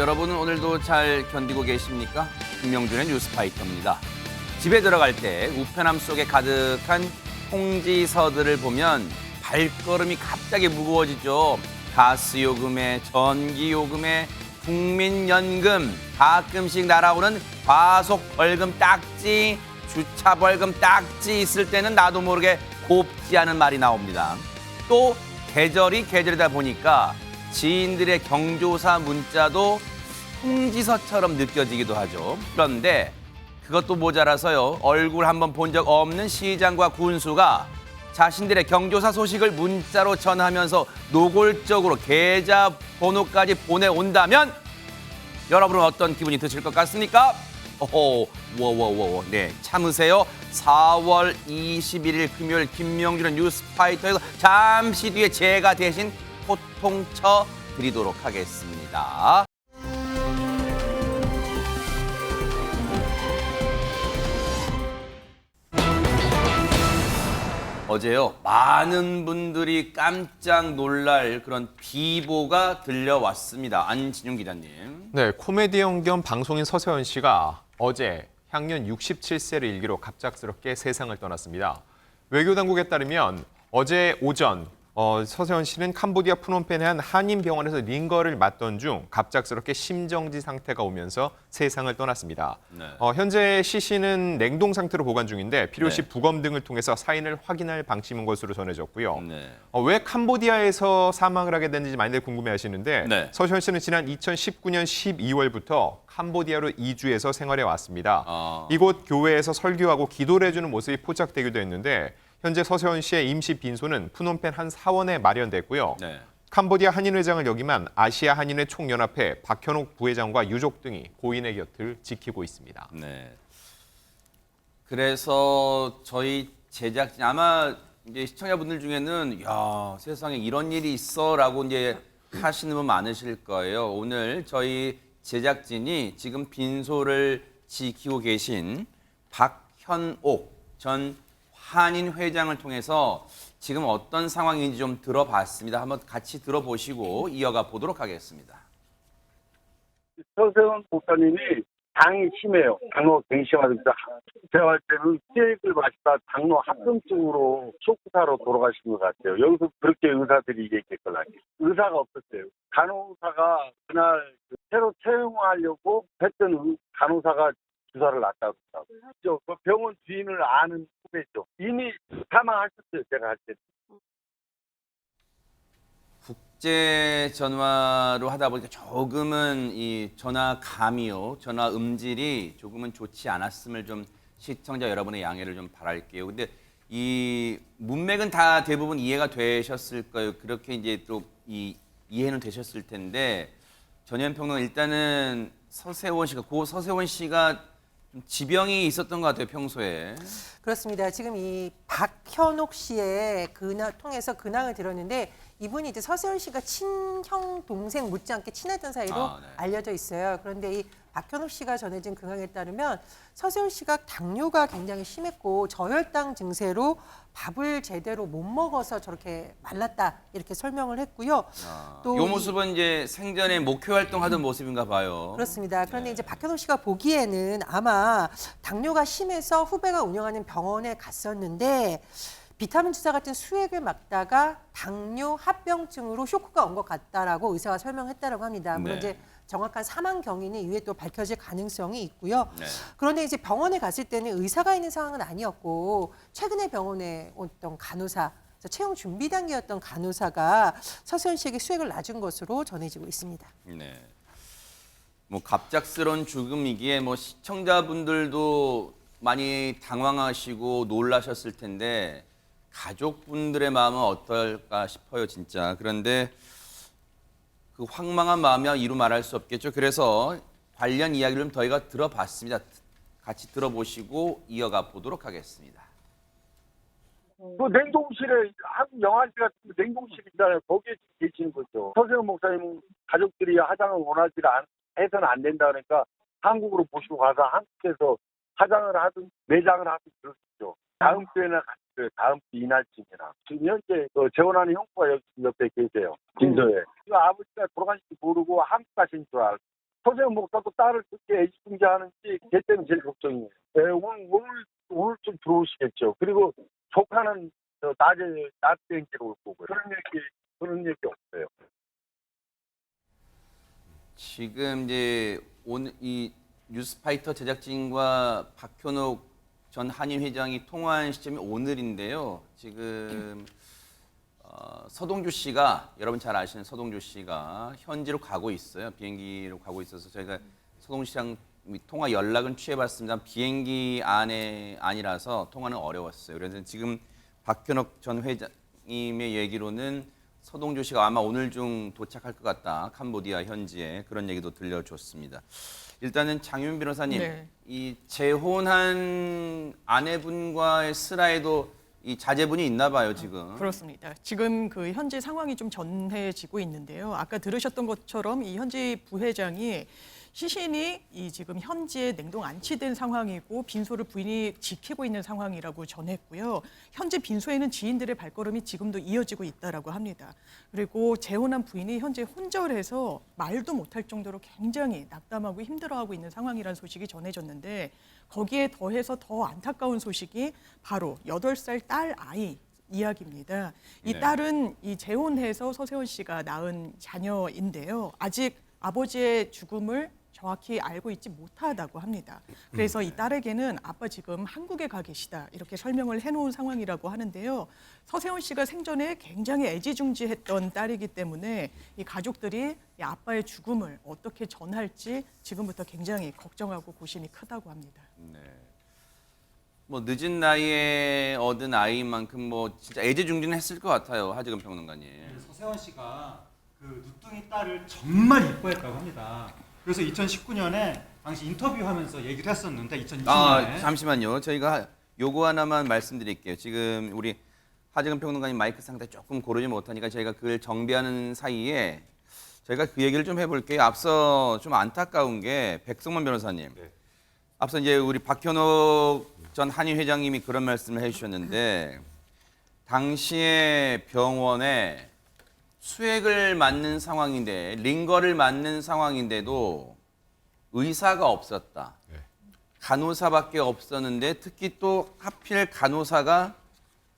여러분은 오늘도 잘 견디고 계십니까? 김명준의 뉴스파이터입니다. 집에 들어갈 때 우편함 속에 가득한 통지서들을 보면 발걸음이 갑자기 무거워지죠. 가스요금에 전기요금에 국민연금, 가끔씩 날아오는 과속 벌금 딱지, 주차 벌금 딱지 있을 때는 나도 모르게 곱지 않은 말이 나옵니다. 또 계절이 계절이다 보니까 지인들의 경조사 문자도 통지서처럼 느껴지기도 하죠. 그런데 그것도 모자라서요. 얼굴 한번 본 적 없는 시장과 군수가 자신들의 경조사 소식을 문자로 전하면서 노골적으로 계좌번호까지 보내온다면 여러분은 어떤 기분이 드실 것 같습니까? 오호, 네, 참으세요. 4월 21일 금요일 김명준의 뉴스파이터에서 잠시 뒤에 제가 대신 호통쳐 드리도록 하겠습니다. 어제요, 많은 분들이 깜짝 놀랄 그런 비보가 들려왔습니다. 안진용 기자님. 네, 코미디언 겸 방송인 서세원 씨가 어제 향년 67세를 일기로 갑작스럽게 세상을 떠났습니다. 외교당국에 따르면 어제 오전 서세원 씨는 캄보디아 프놈펜의 한 한인병원에서 링거를 맞던 중 갑작스럽게 심정지 상태가 오면서 세상을 떠났습니다. 네. 현재 시 씨는 냉동 상태로 보관 중인데 필요시 네. 부검 등을 통해서 사인을 확인할 방침인 것으로 전해졌고요. 네. 왜 캄보디아에서 사망을 하게 됐는지 많이들 궁금해하시는데 네. 서세원 씨는 지난 2019년 12월부터 캄보디아로 이주해서 생활해 왔습니다. 이곳 교회에서 설교하고 기도를 해주는 모습이 포착되기도 했는데 현재 서세원 씨의 임시 빈소는 프놈펜 한 사원에 마련됐고요. 네. 캄보디아 한인회장을 역임한 아시아 한인회 총연합회 박현옥 부회장과 유족 등이 고인의 곁을 지키고 있습니다. 네. 그래서 저희 제작진 아마 이제 시청자분들 중에는 야, 세상에 이런 일이 있어라고 이제 하시는 분 많으실 거예요. 오늘 저희 제작진이 지금 빈소를 지키고 계신 박현옥 전 한인 회장을 통해서 지금 어떤 상황인지 좀 들어봤습니다. 한번 같이 들어보시고 이어가 보도록 하겠습니다. 서세원 목사님이 당이 심해요. 당뇨 갱신하면서 제가 할 때는 시액을 마시다 당뇨 합병증으로 쇼크사로 돌아가신 것 같아요. 여기서 그렇게 의사들이 얘기했거든요. 의사가 없었어요. 간호사가 그날 새로 채용하려고 했던 간호사가 주사를 놨다고 그러더라고요. 그 병원 주인을 아는 후배죠. 이미 사망하셨어요. 제가 할 때. 국제 전화로 하다 보니까 조금은 이 전화감이요, 전화 음질이 조금은 좋지 않았음을 좀 시청자 여러분의 양해를 좀 바랄게요. 근데 이 문맥은 다 대부분 이해가 되셨을 거예요. 그렇게 이제 또 이해는 되셨을 텐데 전현평론 일단은 서세원 씨가 고 서세원 씨가 좀 지병이 있었던 것 같아요, 평소에. 그렇습니다. 지금 이 박현옥 씨의 통해서 근황을 들었는데 이분이 이제 서세원 씨가 친형 동생 못지않게 친했던 사이로 네. 알려져 있어요. 그런데 이 박현옥 씨가 전해진 근황에 따르면 서세원 씨가 당뇨가 굉장히 심했고 저혈당 증세로 밥을 제대로 못 먹어서 저렇게 말랐다 이렇게 설명을 했고요. 또 이 모습은 이제 생전에 목회 활동하던 모습인가 봐요. 그렇습니다. 그런데 이제 박현옥 씨가 보기에는 아마 당뇨가 심해서 후배가 운영하는 병원에 갔었는데 비타민 주사 같은 수액을 맞다가 당뇨 합병증으로 쇼크가 온 것 같다라고 의사가 설명했다라고 합니다. 물론 네. 이제 정확한 사망 경위는 이후에 또 밝혀질 가능성이 있고요. 네. 그런데 이제 병원에 갔을 때는 의사가 있는 상황은 아니었고 최근에 병원에 왔던 간호사, 채용 준비 단계였던 간호사가 서세원 씨에게 수액을 놔준 것으로 전해지고 있습니다. 네. 뭐 갑작스러운 죽음이기에 뭐 시청자분들도 많이 당황하시고 놀라셨을 텐데 가족분들의 마음은 어떨까 싶어요, 진짜. 그런데 그 황망한 마음이야 이루 말할 수 없겠죠. 그래서 관련 이야기를 좀 저희가 들어봤습니다. 같이 들어보시고 이어가 보도록 하겠습니다. 그 냉동실에 한국 영화실 같은 냉동실 있잖아요. 거기에 계시는 거죠. 서세원 목사님은 가족들이 화장을 원하지 해서는 안 된다 그러니까 한국으로 모시고 가서 한국에서 화장을 하든 매장을 하든 그러시죠. 다음 주에는 같이 다음 주 이날쯤이나 지금 현재 재혼하는 형부가 여기 옆에 계세요. 빈소에. 아버지가 돌아가신지 모르고 한국 가신 줄 알고 서재현 목사도 딸을 그렇게 애지중지하는지 걔 때문에 제일 걱정이에요. 네, 오늘 좀 들어오시겠죠. 그리고 조카는 낮 비행기로 올 거고요. 그런 얘기 없어요. 지금 이제 오늘 이 뉴스파이터 제작진과 박현옥 전 한인 회장이 통화한 시점이 오늘인데요. 지금 서동주 씨가 여러분 잘 아시는 서동주 씨가 현지로 가고 있어요. 비행기로 가고 있어서 저희가 서동주 씨랑 통화 연락은 취해봤습니다. 비행기 안에 아니라서 통화는 어려웠어요. 그래서 지금 박현옥 전 회장님의 얘기로는 서동주 씨가 아마 오늘 중 도착할 것 같다. 캄보디아 현지에 그런 얘기도 들려줬습니다. 일단은 장윤 변호사님, 네. 이 재혼한 아내분과의 슬하에도 이 자제분이 있나 봐요 지금. 그렇습니다. 지금 그 현지 상황이 좀 전해지고 있는데요. 아까 들으셨던 것처럼 이 현지 부회장이 시신이 이 지금 현지에 냉동 안치된 상황이고 빈소를 부인이 지키고 있는 상황이라고 전했고요. 현재 빈소에는 지인들의 발걸음이 지금도 이어지고 있다라고 합니다. 그리고 재혼한 부인이 현재 혼절해서 말도 못할 정도로 굉장히 낙담하고 힘들어하고 있는 상황이라는 소식이 전해졌는데 거기에 더해서 더 안타까운 소식이 바로 8살 딸 아이 이야기입니다. 이 네. 딸은 이 재혼해서 서세원 씨가 낳은 자녀인데요. 아직 아버지의 죽음을 정확히 알고 있지 못하다고 합니다. 그래서 이 딸에게는 아빠 지금 한국에 가 계시다 이렇게 설명을 해놓은 상황이라고 하는데요. 서세원 씨가 생전에 굉장히 애지중지했던 딸이기 때문에 이 가족들이 이 아빠의 죽음을 어떻게 전할지 지금부터 굉장히 걱정하고 고심이 크다고 합니다. 네. 뭐 늦은 나이에 얻은 아이만큼 뭐 진짜 애지중지는 했을 것 같아요. 하지금 평론가님. 서세원 씨가 그 누뚱이 딸을 정말 이뻐했다고 합니다. 그래서 2019년에 당시 인터뷰하면서 얘기를 했었는데 2020년에 잠시만요. 저희가 요거 하나만 말씀드릴게요. 지금 우리 하재근 평론가님 마이크 상태 조금 고르지 못하니까 저희가 그걸 정비하는 사이에 저희가 그 얘기를 좀 해볼게요. 앞서 좀 안타까운 게 백성만 변호사님. 네. 앞서 이제 우리 박현옥 전 한인 회장님이 그런 말씀을 해주셨는데 당시에 병원에 수액을 맞는 상황인데 링거를 맞는 상황인데도 의사가 없었다. 네. 간호사밖에 없었는데 특히 또 하필 간호사가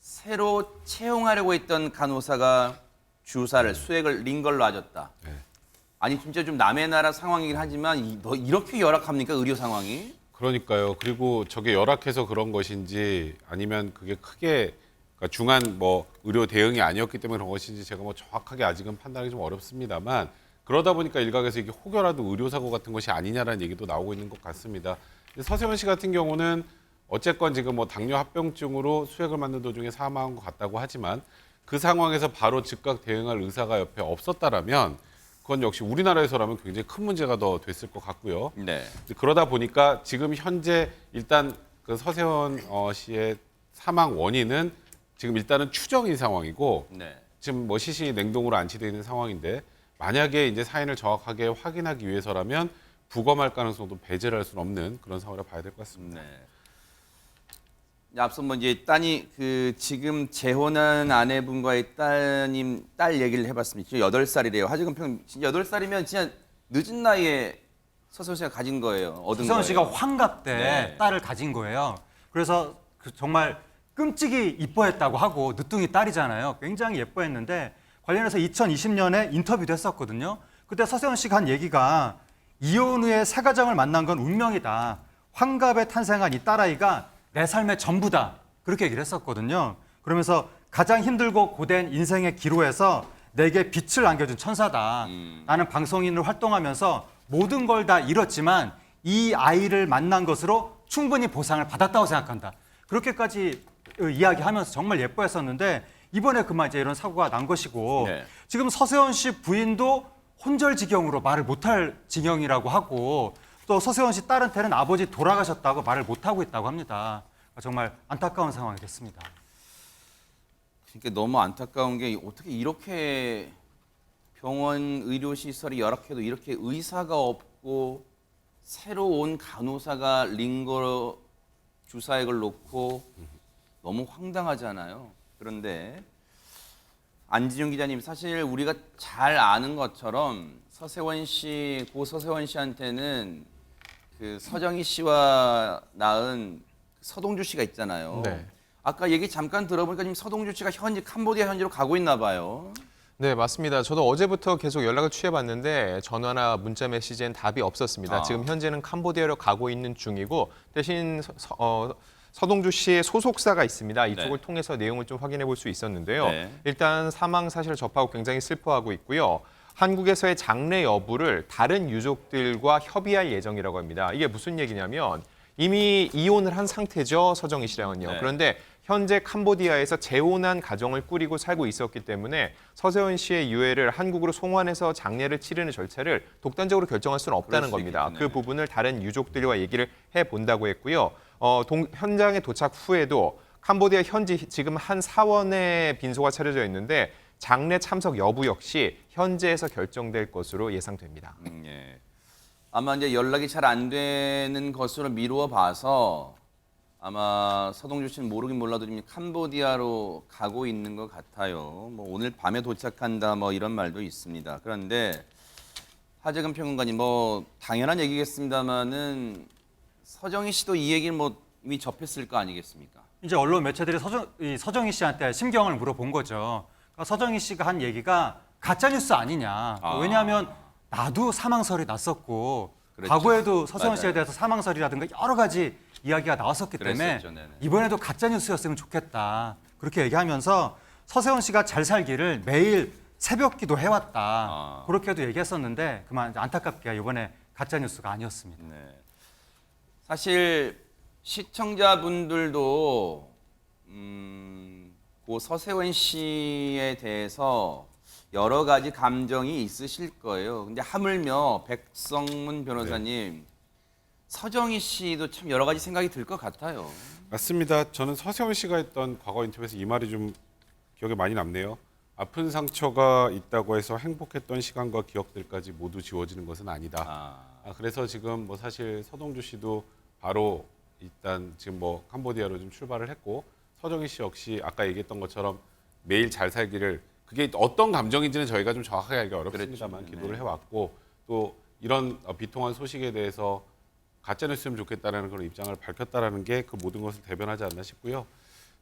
새로 채용하려고 했던 간호사가 주사를 수액을 링거를 놔줬다. 네. 아니 진짜 좀 남의 나라 상황이긴 하지만 너 이렇게 열악합니까 의료 상황이? 그러니까요. 그리고 저게 열악해서 그런 것인지 아니면 그게 크게 그러니까 중한 뭐 의료 대응이 아니었기 때문에 그런 것인지 제가 뭐 정확하게 아직은 판단하기 좀 어렵습니다만 그러다 보니까 일각에서 이게 혹여라도 의료사고 같은 것이 아니냐라는 얘기도 나오고 있는 것 같습니다. 근데 서세원 씨 같은 경우는 어쨌건 지금 뭐 당뇨 합병증으로 수액을 맞는 도중에 사망한 것 같다고 하지만 그 상황에서 바로 즉각 대응할 의사가 옆에 없었다라면 그건 역시 우리나라에서라면 굉장히 큰 문제가 더 됐을 것 같고요. 네. 그러다 보니까 지금 현재 일단 그 서세원 씨의 사망 원인은 지금 일단은 추정인 상황이고 네. 지금 뭐 시신이 냉동으로 안치되어 있는 상황인데 만약에 이제 사인을 정확하게 확인하기 위해서라면 부검할 가능성도 배제를 할 수는 없는 그런 상황이라 봐야 될 것 같습니다. 네. 앞서 뭐 이제 딸이 그 지금 재혼한 아내분과의 딸 얘기를 해봤습니다. 지금 8살이래요. 하지금 평 진짜 8살이면 진짜 늦은 나이에 서세원 씨가 가진 거예요. 얻은 서세원 거예요. 씨가 환갑 때 네. 딸을 가진 거예요. 그래서 그 정말 끔찍이 이뻐했다고 하고 늦둥이 딸이잖아요. 굉장히 예뻐했는데 관련해서 2020년에 인터뷰도 했었거든요. 그때 서세원 씨가 한 얘기가 이혼 후에 새 가정을 만난 건 운명이다. 환갑에 탄생한 이 딸아이가 내 삶의 전부다. 그렇게 얘기를 했었거든요. 그러면서 가장 힘들고 고된 인생의 기로에서 내게 빛을 안겨준 천사다. 나는 방송인으로 활동하면서 모든 걸 다 잃었지만 이 아이를 만난 것으로 충분히 보상을 받았다고 생각한다. 그렇게까지 이야기하면서 정말 예뻐했었는데 이번에 그만 이제 이런 사고가 난 것이고 네. 지금 지금 서세원 씨 부인도 혼절지경으로 말을 못할 지경이라고 하고 또 서세원 씨 딸한테는 아버지 돌아가셨다고 말을 못하고 있다고 합니다. 정말 안타까운 상황이 됐습니다. 그러니까 너무 안타까운 게 어떻게 이렇게 병원 의료 시설이 열악해도 이렇게 의사가 없고 새로 온 간호사가 링거 주사액을 놓고 너무 황당하잖아요. 그런데 안지윤 기자님 사실 우리가 잘 아는 것처럼 서세원 씨, 고 서세원 씨한테는 그 서정희 씨와 낳은 서동주 씨가 있잖아요. 네. 아까 얘기 잠깐 들어보니까 지금 서동주 씨가 캄보디아 현지로 가고 있나 봐요. 네, 맞습니다. 저도 어제부터 계속 연락을 취해봤는데 전화나 문자 메시지엔 답이 없었습니다. 아. 지금 현재는 캄보디아로 가고 있는 중이고 대신 서동주 씨의 소속사가 있습니다. 이쪽을 네. 통해서 내용을 좀 확인해 볼 수 있었는데요. 네. 일단 사망 사실을 접하고 굉장히 슬퍼하고 있고요. 한국에서의 장례 여부를 다른 유족들과 협의할 예정이라고 합니다. 이게 무슨 얘기냐면 이미 이혼을 한 상태죠, 서정희 씨랑은요. 네. 그런데 현재 캄보디아에서 재혼한 가정을 꾸리고 살고 있었기 때문에 서세원 씨의 유해를 한국으로 송환해서 장례를 치르는 절차를 독단적으로 결정할 수는 없다는 수 겁니다. 있겠네요. 그 부분을 다른 유족들과 얘기를 해본다고 했고요. 현장에 도착 후에도 캄보디아 현지 지금 한 사원의 빈소가 차려져 있는데 장례 참석 여부 역시 현지에서 결정될 것으로 예상됩니다. 예. 아마 이제 연락이 잘 안 되는 것으로 미루어 봐서 아마 서동주 씨는 모르긴 몰라도 지금 캄보디아로 가고 있는 것 같아요. 뭐 오늘 밤에 도착한다 뭐 이런 말도 있습니다. 그런데 하재근 평론가님 뭐 당연한 얘기겠습니다만은 서정희 씨도 이 얘기를 뭐 이미 접했을 거 아니겠습니까? 이제 언론 매체들이 서정희 씨한테 심경을 물어본 거죠. 그러니까 서정희 씨가 한 얘기가 가짜 뉴스 아니냐. 아. 왜냐하면 나도 사망설이 났었고 그랬죠. 과거에도 서세원 맞아요. 씨에 대해서 사망설이라든가 여러 가지 이야기가 나왔었기 때문에 그랬었죠, 네네. 이번에도 가짜 뉴스였으면 좋겠다. 그렇게 얘기하면서 서세원 씨가 잘 살기를 매일 새벽기도 해왔다. 아. 그렇게도 얘기했었는데 그만 안타깝게 이번에 가짜 뉴스가 아니었습니다. 네. 사실 시청자분들도 고 서세원 씨에 대해서 여러 가지 감정이 있으실 거예요. 근데 하물며 백성문 변호사님, 서정희 씨도 참 여러 가지 생각이 들 것 같아요. 맞습니다. 저는 서세원 씨가 했던 과거 인터뷰에서 이 말이 좀 기억에 많이 남네요. 아픈 상처가 있다고 해서 행복했던 시간과 기억들까지 모두 지워지는 것은 아니다. 그래서 지금 뭐 사실 서동주 씨도 바로 일단 지금 뭐 캄보디아로 좀 출발을 했고 서정희 씨 역시 아까 얘기했던 것처럼 매일 잘 살기를 그게 어떤 감정인지는 저희가 좀 정확하게 알기 어렵습니다만 그렇죠. 기도를 네. 해왔고 또 이런 비통한 소식에 대해서 가짜뉴스면 좋겠다라는 그런 입장을 밝혔다라는 게 그 모든 것을 대변하지 않나 싶고요.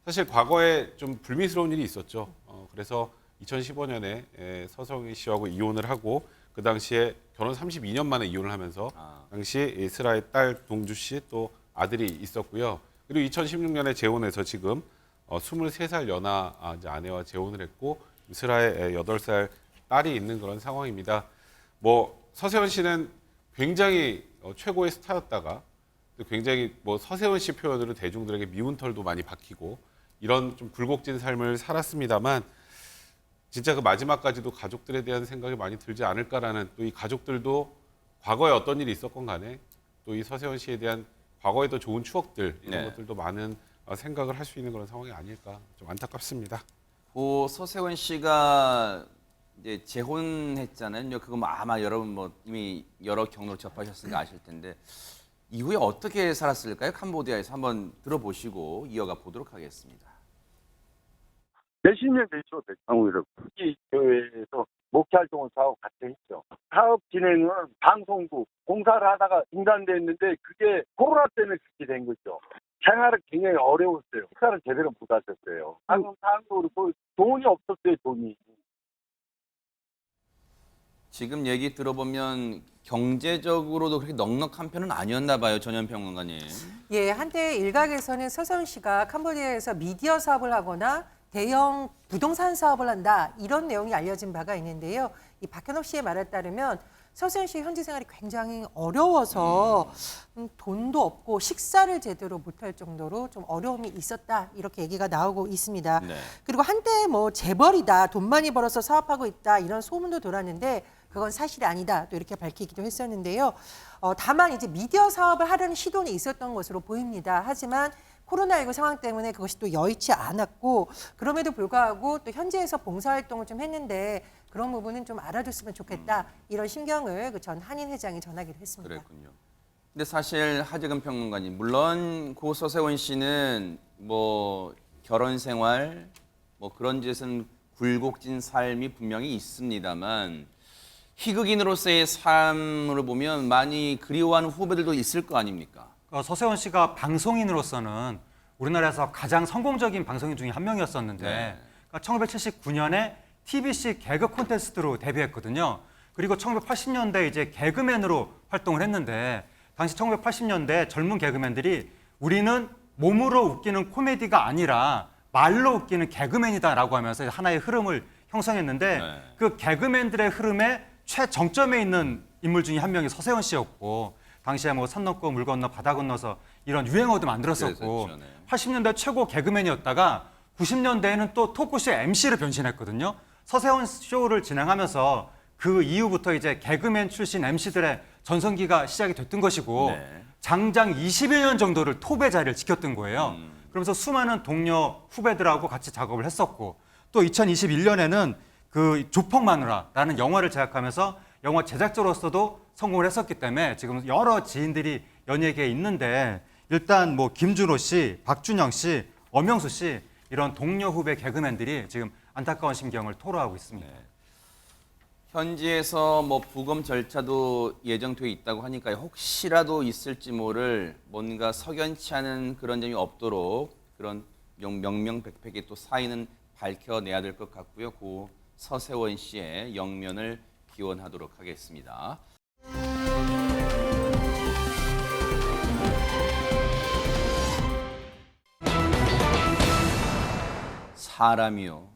사실 과거에 좀 불미스러운 일이 있었죠. 그래서 2015년에 서정희 씨하고 이혼을 하고 그 당시에 결혼 32년 만에 이혼을 하면서 당시 이스라엘 딸 동주 씨 또 아들이 있었고요. 그리고 2016년에 재혼해서 지금 23살 연하 이제 아내와 재혼을 했고 이스라엘 8살 딸이 있는 그런 상황입니다. 뭐 서세원 씨는 굉장히 최고의 스타였다가 또 굉장히 뭐 서세원 씨 표현으로 대중들에게 미운 털도 많이 박히고 이런 좀 굴곡진 삶을 살았습니다만 진짜 그 마지막까지도 가족들에 대한 생각이 많이 들지 않을까라는 또 이 가족들도 과거에 어떤 일이 있었건 간에 또 이 서세원 씨에 대한 과거에도 좋은 추억들 이런 네. 것들도 많은 생각을 할 수 있는 그런 상황이 아닐까 좀 안타깝습니다. 고 서세원 씨가 이제 재혼했잖아요. 그거 뭐 아마 여러분 뭐 이미 여러 경로로 접하셨으니까 아실 텐데 이후에 어떻게 살았을까요? 캄보디아에서 한번 들어보시고 이어가 보도록 하겠습니다. 몇십 년 됐죠, 대창우를. 이 교회에서 목회 활동을 하고 같이 했죠. 사업 진행은 방송국 공사를 하다가 중단됐는데 그게 코로나 때문에 그렇게 된 거죠. 생활은 굉장히 어려웠어요. 식사를 제대로 못 하셨어요. 방금 사람도 그렇고 돈이 없었어요, 돈이. 지금 얘기 들어보면 경제적으로도 그렇게 넉넉한 편은 아니었나 봐요, 전현 평론가님. 예, 한때 일각에서는 서세원 씨가 캄보디아에서 미디어 사업을 하거나 대형 부동산 사업을 한다 이런 내용이 알려진 바가 있는데요. 이 박현옥 씨의 말에 따르면 서세원 씨의 현지 생활이 굉장히 어려워서 돈도 없고 식사를 제대로 못할 정도로 좀 어려움이 있었다 이렇게 얘기가 나오고 있습니다. 네. 그리고 한때 뭐 재벌이다 돈 많이 벌어서 사업하고 있다 이런 소문도 돌았는데 그건 사실이 아니다 또 이렇게 밝히기도 했었는데요. 다만 이제 미디어 사업을 하려는 시도는 있었던 것으로 보입니다. 하지만 코로나19 상황 때문에 그것이 또 여의치 않았고 그럼에도 불구하고 또 현지에서 봉사활동을 좀 했는데 그런 부분은 좀 알아줬으면 좋겠다 이런 심경을 그 전 한인 회장이 전하기도 했습니다. 그랬군요. 근데 사실 하재근 평론가님, 물론 고 서세원 씨는 뭐 결혼 생활 뭐 그런 짓은 굴곡진 삶이 분명히 있습니다만 희극인으로서의 삶으로 보면 많이 그리워하는 후배들도 있을 거 아닙니까? 서세원 씨가 방송인으로서는 우리나라에서 가장 성공적인 방송인 중에 한 명이었었는데 네. 그러니까 1979년에 TBC 개그 콘테스트로 데뷔했거든요. 그리고 1980년대 이제 개그맨으로 활동을 했는데 당시 1980년대 젊은 개그맨들이 우리는 몸으로 웃기는 코미디가 아니라 말로 웃기는 개그맨이다라고 하면서 하나의 흐름을 형성했는데 네. 그 개그맨들의 흐름의 최정점에 있는 인물 중에 한 명이 서세원 씨였고 당시에 뭐 선 넘고 물 건너 바다 건너서 이런 유행어도 만들었었고 그랬었죠, 네. 80년대 최고 개그맨이었다가 90년대에는 또 토크쇼 MC를 변신했거든요. 서세원 쇼를 진행하면서 그 이후부터 이제 개그맨 출신 MC들의 전성기가 시작이 됐던 것이고 네. 장장 20여 년 정도를 톱의 자리를 지켰던 거예요. 그러면서 수많은 동료 후배들하고 같이 작업을 했었고 또 2021년에는 그 조폭마누라라는 영화를 제작하면서 영화 제작자로서도 성공을 했었기 때문에 지금 여러 지인들이 연예계에 있는데 일단 뭐 김준호 씨, 박준영 씨, 엄영수 씨 이런 동료 후배 개그맨들이 지금 안타까운 심경을 토로하고 있습니다. 현지에서 뭐 부검 절차도 예정돼 있다고 하니까 혹시라도 있을지 모를 뭔가 석연치 않은 그런 점이 없도록 그런 명명백백의 또 사인은 밝혀내야 될 것 같고요. 고 서세원 씨의 영면을 기원하도록 하겠습니다. 사람이요.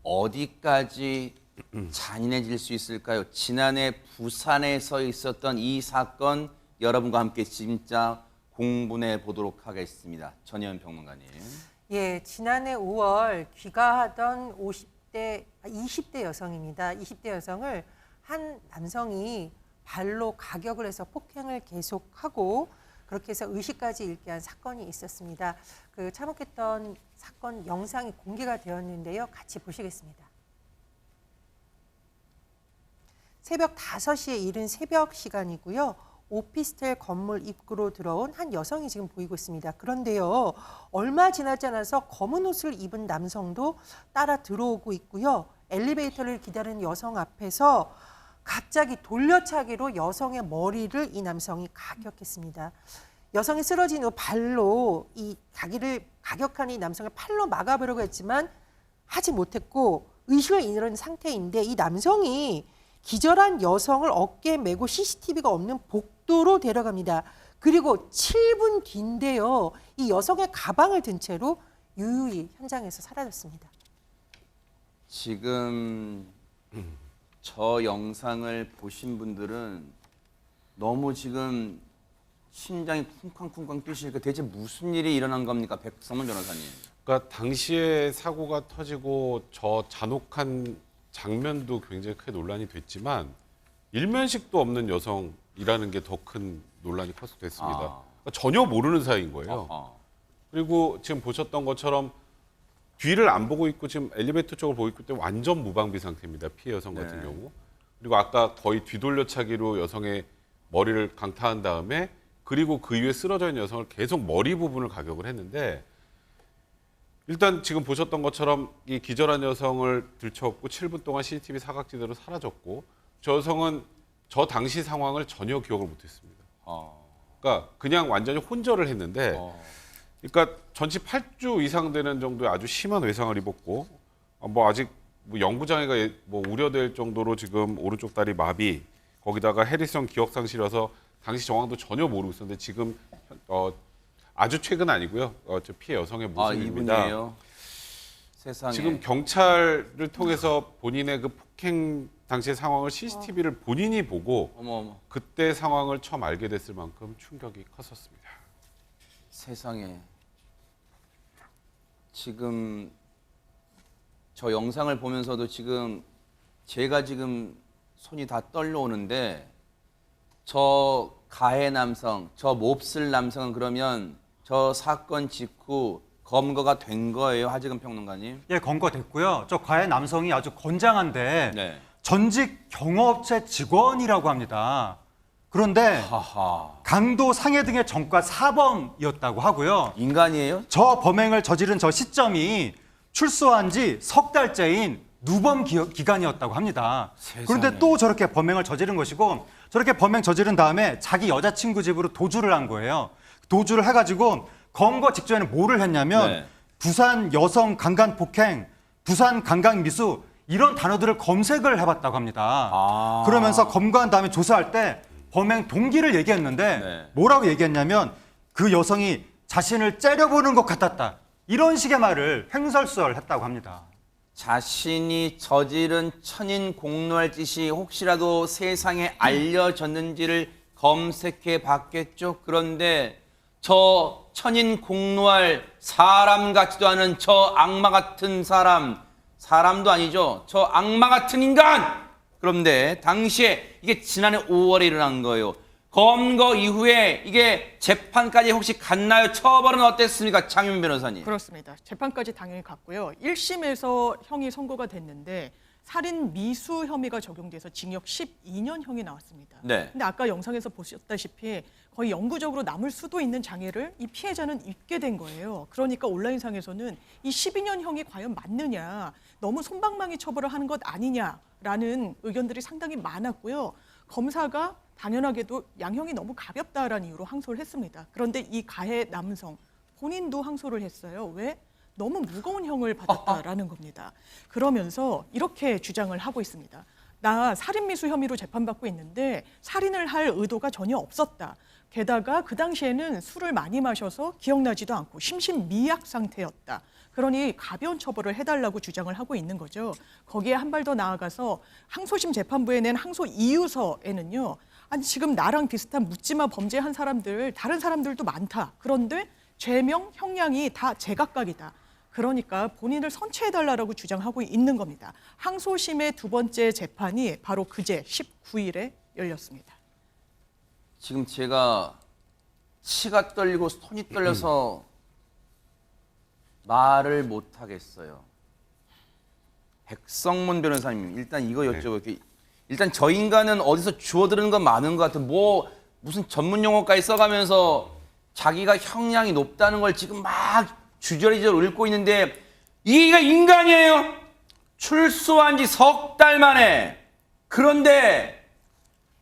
어디까지 잔인해질 수 있을까요? 지난해 부산에서 있었던 이 사건 여러분과 함께 진짜 공분해 보도록 하겠습니다. 전혜연 평론가님. 예, 지난해 5월 귀가하던 20대 여성입니다. 20대 여성을 한 남성이 발로 가격을 해서 폭행을 계속하고 그렇게 해서 의식까지 잃게 한 사건이 있었습니다. 그 참혹했던 사건 영상이 공개가 되었는데요. 같이 보시겠습니다. 새벽 5시에 이른 새벽 시간이고요. 오피스텔 건물 입구로 들어온 한 여성이 지금 보이고 있습니다. 그런데요, 얼마 지나지 않아서 검은 옷을 입은 남성도 따라 들어오고 있고요. 엘리베이터를 기다리는 여성 앞에서 갑자기 돌려차기로 여성의 머리를 이 남성이 가격했습니다. 여성이 쓰러진 후 발로 이 자기를 가격한 이 남성을 팔로 막아보려고 했지만 하지 못했고 의식을 잃은 상태인데 이 남성이 기절한 여성을 어깨에 메고 CCTV가 없는 복도로 데려갑니다. 그리고 7분 뒤인데요. 이 여성의 가방을 든 채로 유유히 현장에서 사라졌습니다. 지금 저 영상을 보신 분들은 너무 지금 심장이 쿵쾅쿵쾅 뛰시니까 대체 무슨 일이 일어난 겁니까? 백성문 변호사님. 그러니까 당시에 사고가 터지고 저 잔혹한 장면도 굉장히 크게 논란이 됐지만 일면식도 없는 여성이라는 게 더 큰 논란이 커졌습니다. 그러니까 전혀 모르는 사이인 거예요. 그리고 지금 보셨던 것처럼 뒤를 안 보고 있고 지금 엘리베이터 쪽을 보고 있기 때문에 완전 무방비 상태입니다. 피해 여성 같은 네. 경우. 그리고 아까 거의 뒤돌려차기로 여성의 머리를 강타한 다음에 그리고 그 위에 쓰러져 있는 여성을 계속 머리 부분을 가격을 했는데 일단 지금 보셨던 것처럼 이 기절한 여성을 들쳐업고 7분 동안 CCTV 사각지대로 사라졌고 저 여성은 저 당시 상황을 전혀 기억을 못했습니다. 그러니까 그냥 완전히 혼절을 했는데 그러니까 전치 8주 이상 되는 정도의 아주 심한 외상을 입었고 뭐 아직 뭐 영부장애가 뭐 우려될 정도로 지금 오른쪽 다리 마비 거기다가 해리성 기억상실이라서 당시 정황도 전혀 모르고 있었는데 지금 아주 최근 아니고요. 저 피해 여성의 모습입니다. 이분이에요. 세상에. 지금 경찰을 통해서 본인의 그 폭행 당시의 상황을 CCTV를 본인이 보고 어머. 그때 상황을 처음 알게 됐을 만큼 충격이 컸었습니다. 세상에. 지금 저 영상을 보면서도 지금 제가 지금 손이 다 떨려오는데 저 가해 남성, 저 몹쓸 남성은 그러면 저 사건 직후 검거가 된 거예요, 하지금 평론가님? 예, 검거됐고요. 저 가해 남성이 아주 건장한데 네. 전직 경호업체 직원이라고 합니다. 그런데 하하. 강도 상해 등의 전과 사범이었다고 하고요. 인간이에요? 저 범행을 저지른 저 시점이 출소한 지 석 달째인 누범 기간이었다고 합니다. 세상에. 그런데 또 저렇게 범행을 저지른 것이고 저렇게 범행 저지른 다음에 자기 여자친구 집으로 도주를 한 거예요. 도주를 해가지고 검거 직전에 뭐를 했냐면 네. 부산 여성 강간 폭행, 부산 강간 미수 이런 단어들을 검색을 해봤다고 합니다. 아. 그러면서 검거한 다음에 조사할 때 범행 동기를 얘기했는데 네. 뭐라고 얘기했냐면 그 여성이 자신을 째려보는 것 같았다. 이런 식의 말을 횡설수설했다고 합니다. 자신이 저지른 천인 공노할 짓이 혹시라도 세상에 알려졌는지를 검색해 봤겠죠. 그런데 저 천인 공노할 사람 같지도 않은 저 악마 같은 사람도 아니죠. 저 악마 같은 인간! 그런데 당시에 이게 지난해 5월에 일어난 거예요. 검거 이후에 이게 재판까지 혹시 갔나요? 처벌은 어땠습니까? 장윤 변호사님. 그렇습니다. 재판까지 당연히 갔고요. 1심에서 형이 선고가 됐는데 살인 미수 혐의가 적용돼서 징역 12년형이 나왔습니다. 네. 근데 아까 영상에서 보셨다시피 거의 영구적으로 남을 수도 있는 장애를 이 피해자는 입게 된 거예요. 그러니까 온라인상에서는 이 12년형이 과연 맞느냐, 너무 솜방망이 처벌을 하는 것 아니냐라는 의견들이 상당히 많았고요. 검사가 당연하게도 양형이 너무 가볍다라는 이유로 항소를 했습니다. 그런데 이 가해 남성 본인도 항소를 했어요. 왜? 너무 무거운 형을 받았다라는 겁니다. 그러면서 이렇게 주장을 하고 있습니다. 나 살인미수 혐의로 재판받고 있는데 살인을 할 의도가 전혀 없었다. 게다가 그 당시에는 술을 많이 마셔서 기억나지도 않고 심신미약 상태였다. 그러니 가벼운 처벌을 해달라고 주장을 하고 있는 거죠. 거기에 한 발 더 나아가서 항소심 재판부에 낸 항소 이유서에는요. 아니 지금 나랑 비슷한 묻지마 범죄한 사람들, 다른 사람들도 많다. 그런데 죄명, 형량이 다 제각각이다. 그러니까 본인을 선처해달라고 주장하고 있는 겁니다. 항소심의 두 번째 재판이 바로 그제 19일에 열렸습니다. 지금 제가 치가 떨리고 손이 떨려서 말을 못 하겠어요. 백성문 변호사님, 일단 이거 여쭤볼게요. 일단 저 인간은 어디서 주워들은 건 많은 것 같아요. 뭐 무슨 전문 용어까지 써가면서 자기가 형량이 높다는 걸 지금 막 주저리저리 읊고 있는데 이게 인간이에요. 출소한 지 석 달 만에. 그런데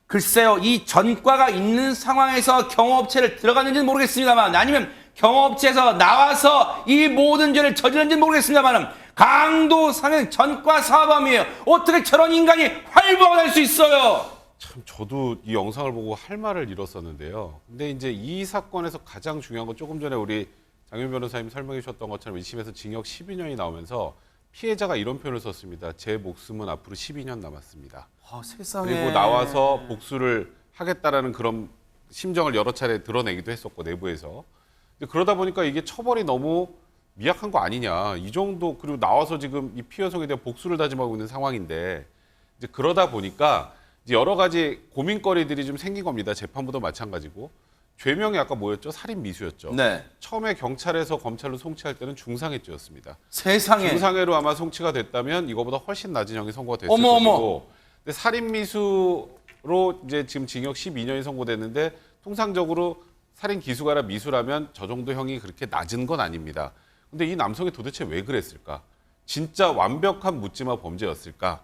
글쎄요, 이 전과가 있는 상황에서 경호업체를 들어갔는지는 모르겠습니다만, 아니면 경호업체에서 나와서 이 모든 죄를 저지른지는 모르겠습니다만, 강도상은 전과 사범이에요. 어떻게 저런 인간이 활보가 될 수 있어요? 참 저도 이 영상을 보고 할 말을 잃었었는데요. 근데 이제 이 사건에서 가장 중요한 건 조금 전에 우리 장윤 변호사님 설명해 주셨던 것처럼 1심에서 징역 12년이 나오면서 피해자가 이런 표현을 썼습니다. 제 목숨은 앞으로 12년 남았습니다. 아, 세상에. 그리고 나와서 복수를 하겠다라는 그런 심정을 여러 차례 드러내기도 했었고 내부에서. 근데 그러다 보니까 이게 처벌이 너무 미약한 거 아니냐. 이 정도 그리고 나와서 지금 이 피해 여성에 대한 복수를 다짐하고 있는 상황인데 이제 그러다 보니까 이제 여러 가지 고민거리들이 좀 생긴 겁니다. 재판부도 마찬가지고. 죄명이 아까 뭐였죠? 살인 미수였죠. 네. 처음에 경찰에서 검찰로 송치할 때는 중상해죄였습니다. 세상에. 중상해로 아마 송치가 됐다면 이거보다 훨씬 낮은 형이 선고가 됐을 어머, 어머. 것이고. 근데 살인 미수로 이제 지금 징역 12년이 선고됐는데 통상적으로 살인 기수가라 미수라면 저 정도 형이 그렇게 낮은 건 아닙니다. 근데 이 남성이 도대체 왜 그랬을까? 진짜 완벽한 묻지마 범죄였을까?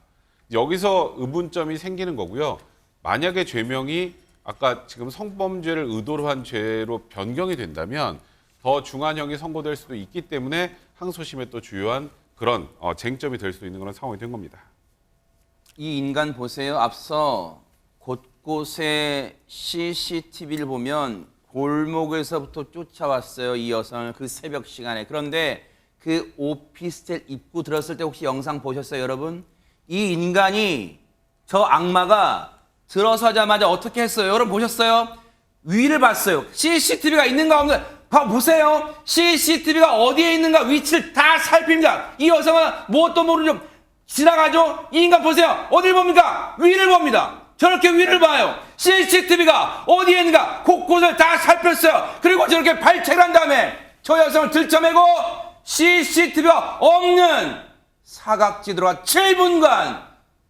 여기서 의문점이 생기는 거고요. 만약에 죄명이 아까 지금 성범죄를 의도로 한 죄로 변경이 된다면 더 중한 형이 선고될 수도 있기 때문에 항소심의 또 주요한 그런 쟁점이 될 수도 있는 그런 상황이 된 겁니다. 이 인간 보세요. 앞서 곳곳에 CCTV를 보면 골목에서부터 쫓아왔어요. 이 여성을 그 새벽 시간에. 그런데 그 오피스텔 입구 들었을 때 혹시 영상 보셨어요, 여러분? 이 인간이, 저 악마가 들어서자마자 어떻게 했어요? 여러분 보셨어요? 위를 봤어요. CCTV가 있는가 없는가 보세요. CCTV가 어디에 있는가 위치를 다 살핍니다. 이 여성은 무엇도 모르죠. 지나가죠? 이 인간 보세요. 어딜 봅니까? 위를 봅니다. 저렇게 위를 봐요. CCTV가 어디에 있는가 곳곳을 다 살폈어요. 그리고 저렇게 발책을 한 다음에 저 여성을 들쳐매고 CCTV가 없는 사각지대로 7분간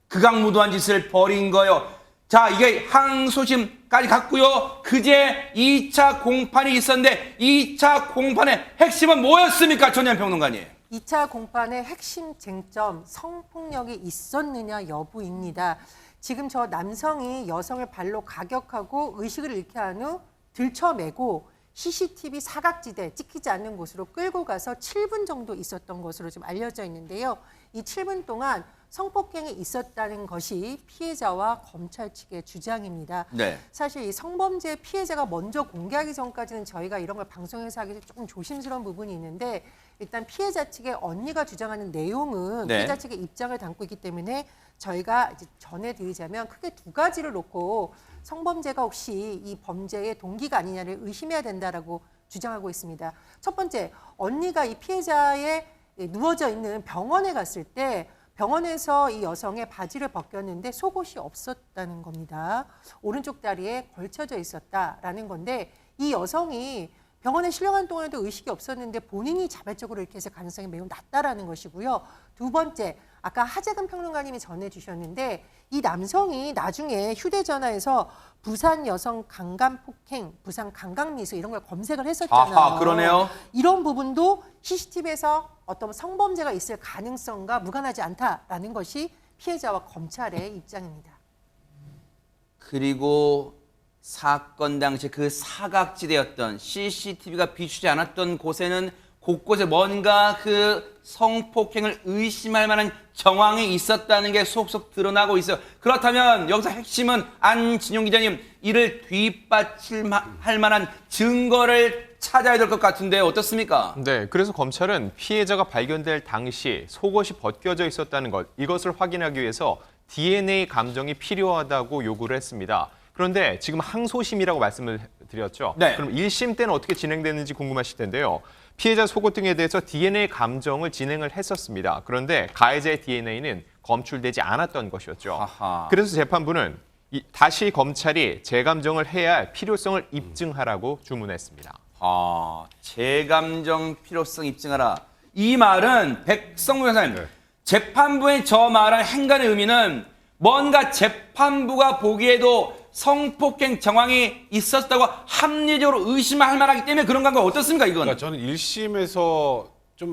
극악무도한 짓을 벌인 거예요. 자, 이게 항소심까지 갔고요. 그제 2차 공판이 있었는데 2차 공판의 핵심은 뭐였습니까? 전현 평론가님. 2차 공판의 핵심 쟁점, 성폭력이 있었느냐 여부입니다. 지금 저 남성이 여성을 발로 가격하고 의식을 잃게 한 후 들쳐매고 CCTV 사각지대 찍히지 않는 곳으로 끌고 가서 7분 정도 있었던 것으로 좀 알려져 있는데요. 이 7분 동안 성폭행이 있었다는 것이 피해자와 검찰 측의 주장입니다. 네. 사실 이 성범죄 피해자가 먼저 공개하기 전까지는 저희가 이런 걸 방송에서 하기 조금 조심스러운 부분이 있는데 일단 피해자 측의 언니가 주장하는 내용은 네. 피해자 측의 입장을 담고 있기 때문에 저희가 이제 전해드리자면 크게 두 가지를 놓고 성범죄가 혹시 이 범죄의 동기가 아니냐를 의심해야 된다라고 주장하고 있습니다. 첫 번째, 언니가 이 피해자의 누워져 있는 병원에 갔을 때 병원에서 이 여성의 바지를 벗겼는데 속옷이 없었다는 겁니다. 오른쪽 다리에 걸쳐져 있었다라는 건데 이 여성이 병원에 실려간 동안에도 의식이 없었는데 본인이 자발적으로 이렇게 해서 가능성이 매우 낮다라는 것이고요. 두 번째, 아까 하재근 평론가님이 전해주셨는데 이 남성이 나중에 휴대전화에서 부산 여성 강간 폭행, 부산 강간미수 이런 걸 검색을 했었잖아요. 아하, 그러네요. 이런 부분도 CCTV에서 어떤 성범죄가 있을 가능성과 무관하지 않다라는 것이 피해자와 검찰의 입장입니다. 그리고 사건 당시 그 사각지대였던 CCTV가 비추지 않았던 곳에는 곳곳에 뭔가 그 성폭행을 의심할 만한 정황이 있었다는 게 속속 드러나고 있어요. 그렇다면 여기서 핵심은 안진용 기자님, 이를 뒷받침할 만한 증거를 찾아야 될 것 같은데 어떻습니까? 네, 그래서 검찰은 피해자가 발견될 당시 속옷이 벗겨져 있었다는 것, 이것을 확인하기 위해서 DNA 감정이 필요하다고 요구를 했습니다. 그런데 지금 항소심이라고 말씀을 드렸죠. 네. 그럼 1심 때는 어떻게 진행됐는지 궁금하실 텐데요. 피해자 속옷 등에 대해서 DNA 감정을 진행을 했었습니다. 그런데 가해자의 DNA는 검출되지 않았던 것이었죠. 아하. 그래서 재판부는 다시 검찰이 재감정을 해야 할 필요성을 입증하라고 주문했습니다. 재감정 필요성 입증하라. 이 말은 백성무 변호사님, 네. 재판부의 저 말한 행간의 의미는 뭔가 재판부가 보기에도 성폭행 정황이 있었다고 합리적으로 의심할 만하기 때문에 그런 건가 어떻습니까 이건? 그러니까 저는 1심에서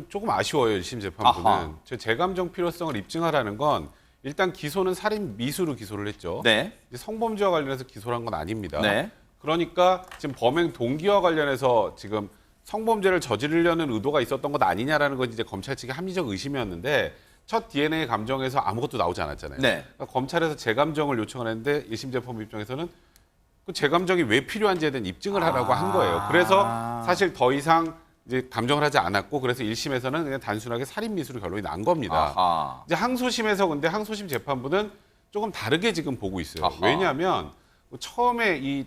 조금 아쉬워요. 1심 재판부는. 아하. 재감정 필요성을 입증하라는 건 일단 기소는 살인 미수로 기소를 했죠. 네. 이제 성범죄와 관련해서 기소를 한 건 아닙니다. 네. 그러니까 지금 범행 동기와 관련해서 지금 성범죄를 저지르려는 의도가 있었던 것 아니냐라는 건 이제 검찰 측의 합리적 의심이었는데 첫 DNA 감정에서 아무것도 나오지 않았잖아요. 네. 그러니까 검찰에서 재감정을 요청을 했는데 1심 재판부 입장에서는 그 재감정이 왜 필요한지에 대한 입증을 하라고 한 거예요. 그래서 사실 더 이상 이제 감정을 하지 않았고 그래서 1심에서는 그냥 단순하게 살인 미수로 결론이 난 겁니다. 아하. 이제 항소심에서 근데 항소심 재판부는 조금 다르게 지금 보고 있어요. 아하. 왜냐하면 처음에 이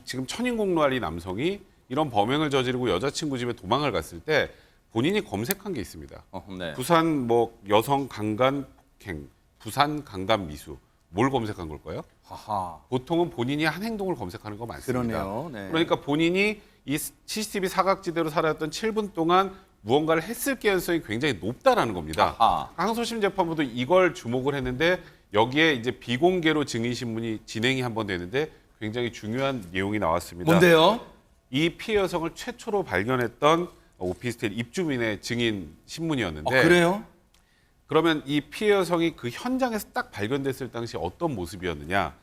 지금 천인공노할 남성이 이런 범행을 저지르고 여자친구 집에 도망을 갔을 때 본인이 검색한 게 있습니다. 네. 부산 뭐 여성 강간 폭행, 부산 강간 미수 뭘 검색한 걸까요? 하하. 보통은 본인이 한 행동을 검색하는 거 많습니다. 그러네요. 네. 그러니까 본인이 이 CCTV 사각지대로 살았던 7분 동안 무언가를 했을 가능성이 굉장히 높다라는 겁니다. 아하. 항소심 재판부도 이걸 주목을 했는데 여기에 이제 비공개로 증인 신문이 진행이 한번 되는데 굉장히 중요한 내용이 나왔습니다. 뭔데요? 이 피해 여성을 최초로 발견했던 오피스텔 입주민의 증인 신문이었는데 그래요? 그러면 이 피해 여성이 그 현장에서 딱 발견됐을 당시 어떤 모습이었느냐?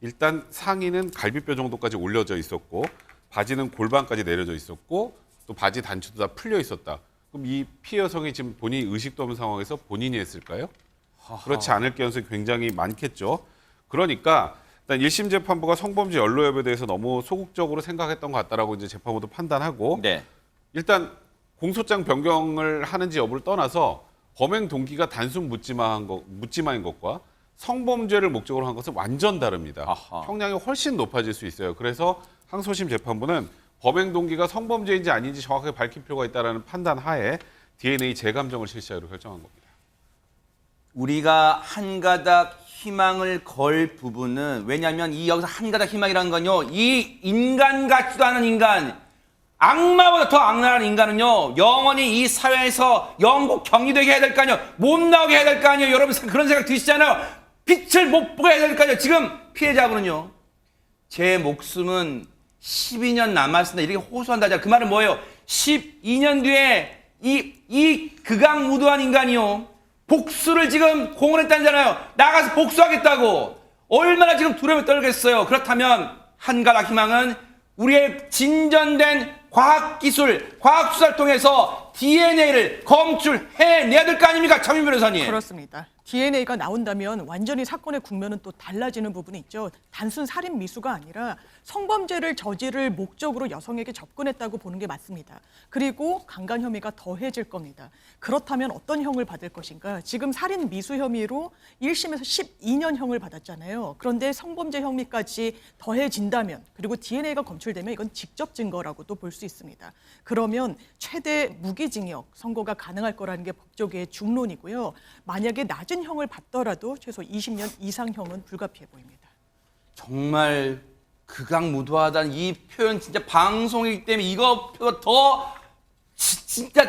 일단 상의는 갈비뼈 정도까지 올려져 있었고 바지는 골반까지 내려져 있었고 또 바지 단추도 다 풀려 있었다. 그럼 이 피해 여성이 지금 본인이 의식도 없는 상황에서 본인이 했을까요? 그렇지 않을 가능성이 굉장히 많겠죠. 그러니까 일단 1심 재판부가 성범죄 연루 여부에 대해서 너무 소극적으로 생각했던 것 같다라고 이제 재판부도 판단하고 네. 일단 공소장 변경을 하는지 여부를 떠나서 범행 동기가 단순 묻지마인 것과 성범죄를 목적으로 한 것은 완전 다릅니다. 아하. 형량이 훨씬 높아질 수 있어요. 그래서 항소심 재판부는 범행 동기가 성범죄인지 아닌지 정확하게 밝힐 필요가 있다는 판단 하에 DNA 재감정을 실시하기로 결정한 겁니다. 우리가 한 가닥 희망을 걸 부분은 왜냐하면 이 여기서 한 가닥 희망이라는 건요. 이 인간 같지도 않은 인간, 악마보다 더 악랄한 인간은요. 영원히 이 사회에서 영구 격리되게 해야 될 거 아니에요. 못 나오게 해야 될 거 아니에요. 여러분 그런 생각 드시잖아요. 빛을 못 보게 해야 될 거 아니에요. 지금 피해자분은요. 제 목숨은 12년 남았습니다. 이렇게 호소한다잖아요. 그 말은 뭐예요? 12년 뒤에 이 극악무도한 인간이요. 복수를 지금 공언했다잖아요. 나가서 복수하겠다고. 얼마나 지금 두려움에 떨겠어요. 그렇다면 한 가닥 희망은 우리의 진전된 과학기술, 과학수사를 통해서 DNA를 검출해내야 될 거 아닙니까? 차민 변호사님. 그렇습니다. DNA가 나온다면 완전히 사건의 국면은 또 달라지는 부분이 있죠. 단순 살인 미수가 아니라 성범죄를 저지를 목적으로 여성에게 접근했다고 보는 게 맞습니다. 그리고 강간 혐의가 더해질 겁니다. 그렇다면 어떤 형을 받을 것인가? 지금 살인 미수 혐의로 1심에서 12년형을 받았잖아요. 그런데 성범죄 혐의까지 더해진다면, 그리고 DNA가 검출되면 이건 직접 증거라고도 볼 수 있습니다. 그러면 최대 무기징역 선고가 가능할 거라는 게 법조계의 중론이고요. 만약에 낮은 형을 받더라도 최소 20년 이상형은 불가피해 보입니다. 정말 극악무도하다는 이 표현 진짜 방송이기 때문에 이거 더 진짜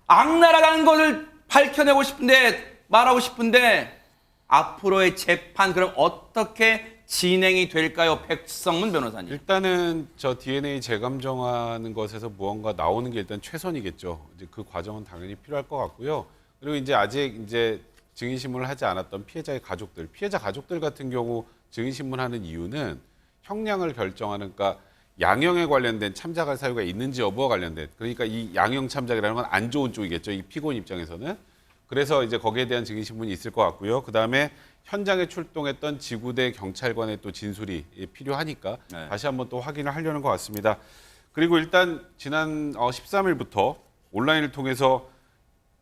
악랄하다는 것을 밝혀내고 싶은데 말하고 싶은데 앞으로의 재판 그럼 어떻게 진행이 될까요? 백성문 변호사님. 일단은 저 DNA 재감정하는 것에서 무언가 나오는 게 일단 최선이겠죠. 이제 그 과정은 당연히 필요할 것 같고요. 그리고 이제 아직 이제 증인신문을 하지 않았던 피해자 가족들 같은 경우 증인신문하는 이유는 형량을 결정하는, 그러니까 양형에 관련된 참작할 사유가 있는지 여부와 관련된, 그러니까 이 양형 참작이라는 건 안 좋은 쪽이겠죠. 이 피고인 입장에서는. 그래서 이제 거기에 대한 증인신문이 있을 것 같고요. 그 다음에 현장에 출동했던 지구대 경찰관의 또 진술이 필요하니까 네. 다시 한번 또 확인을 하려는 것 같습니다. 그리고 일단 지난 13일부터 온라인을 통해서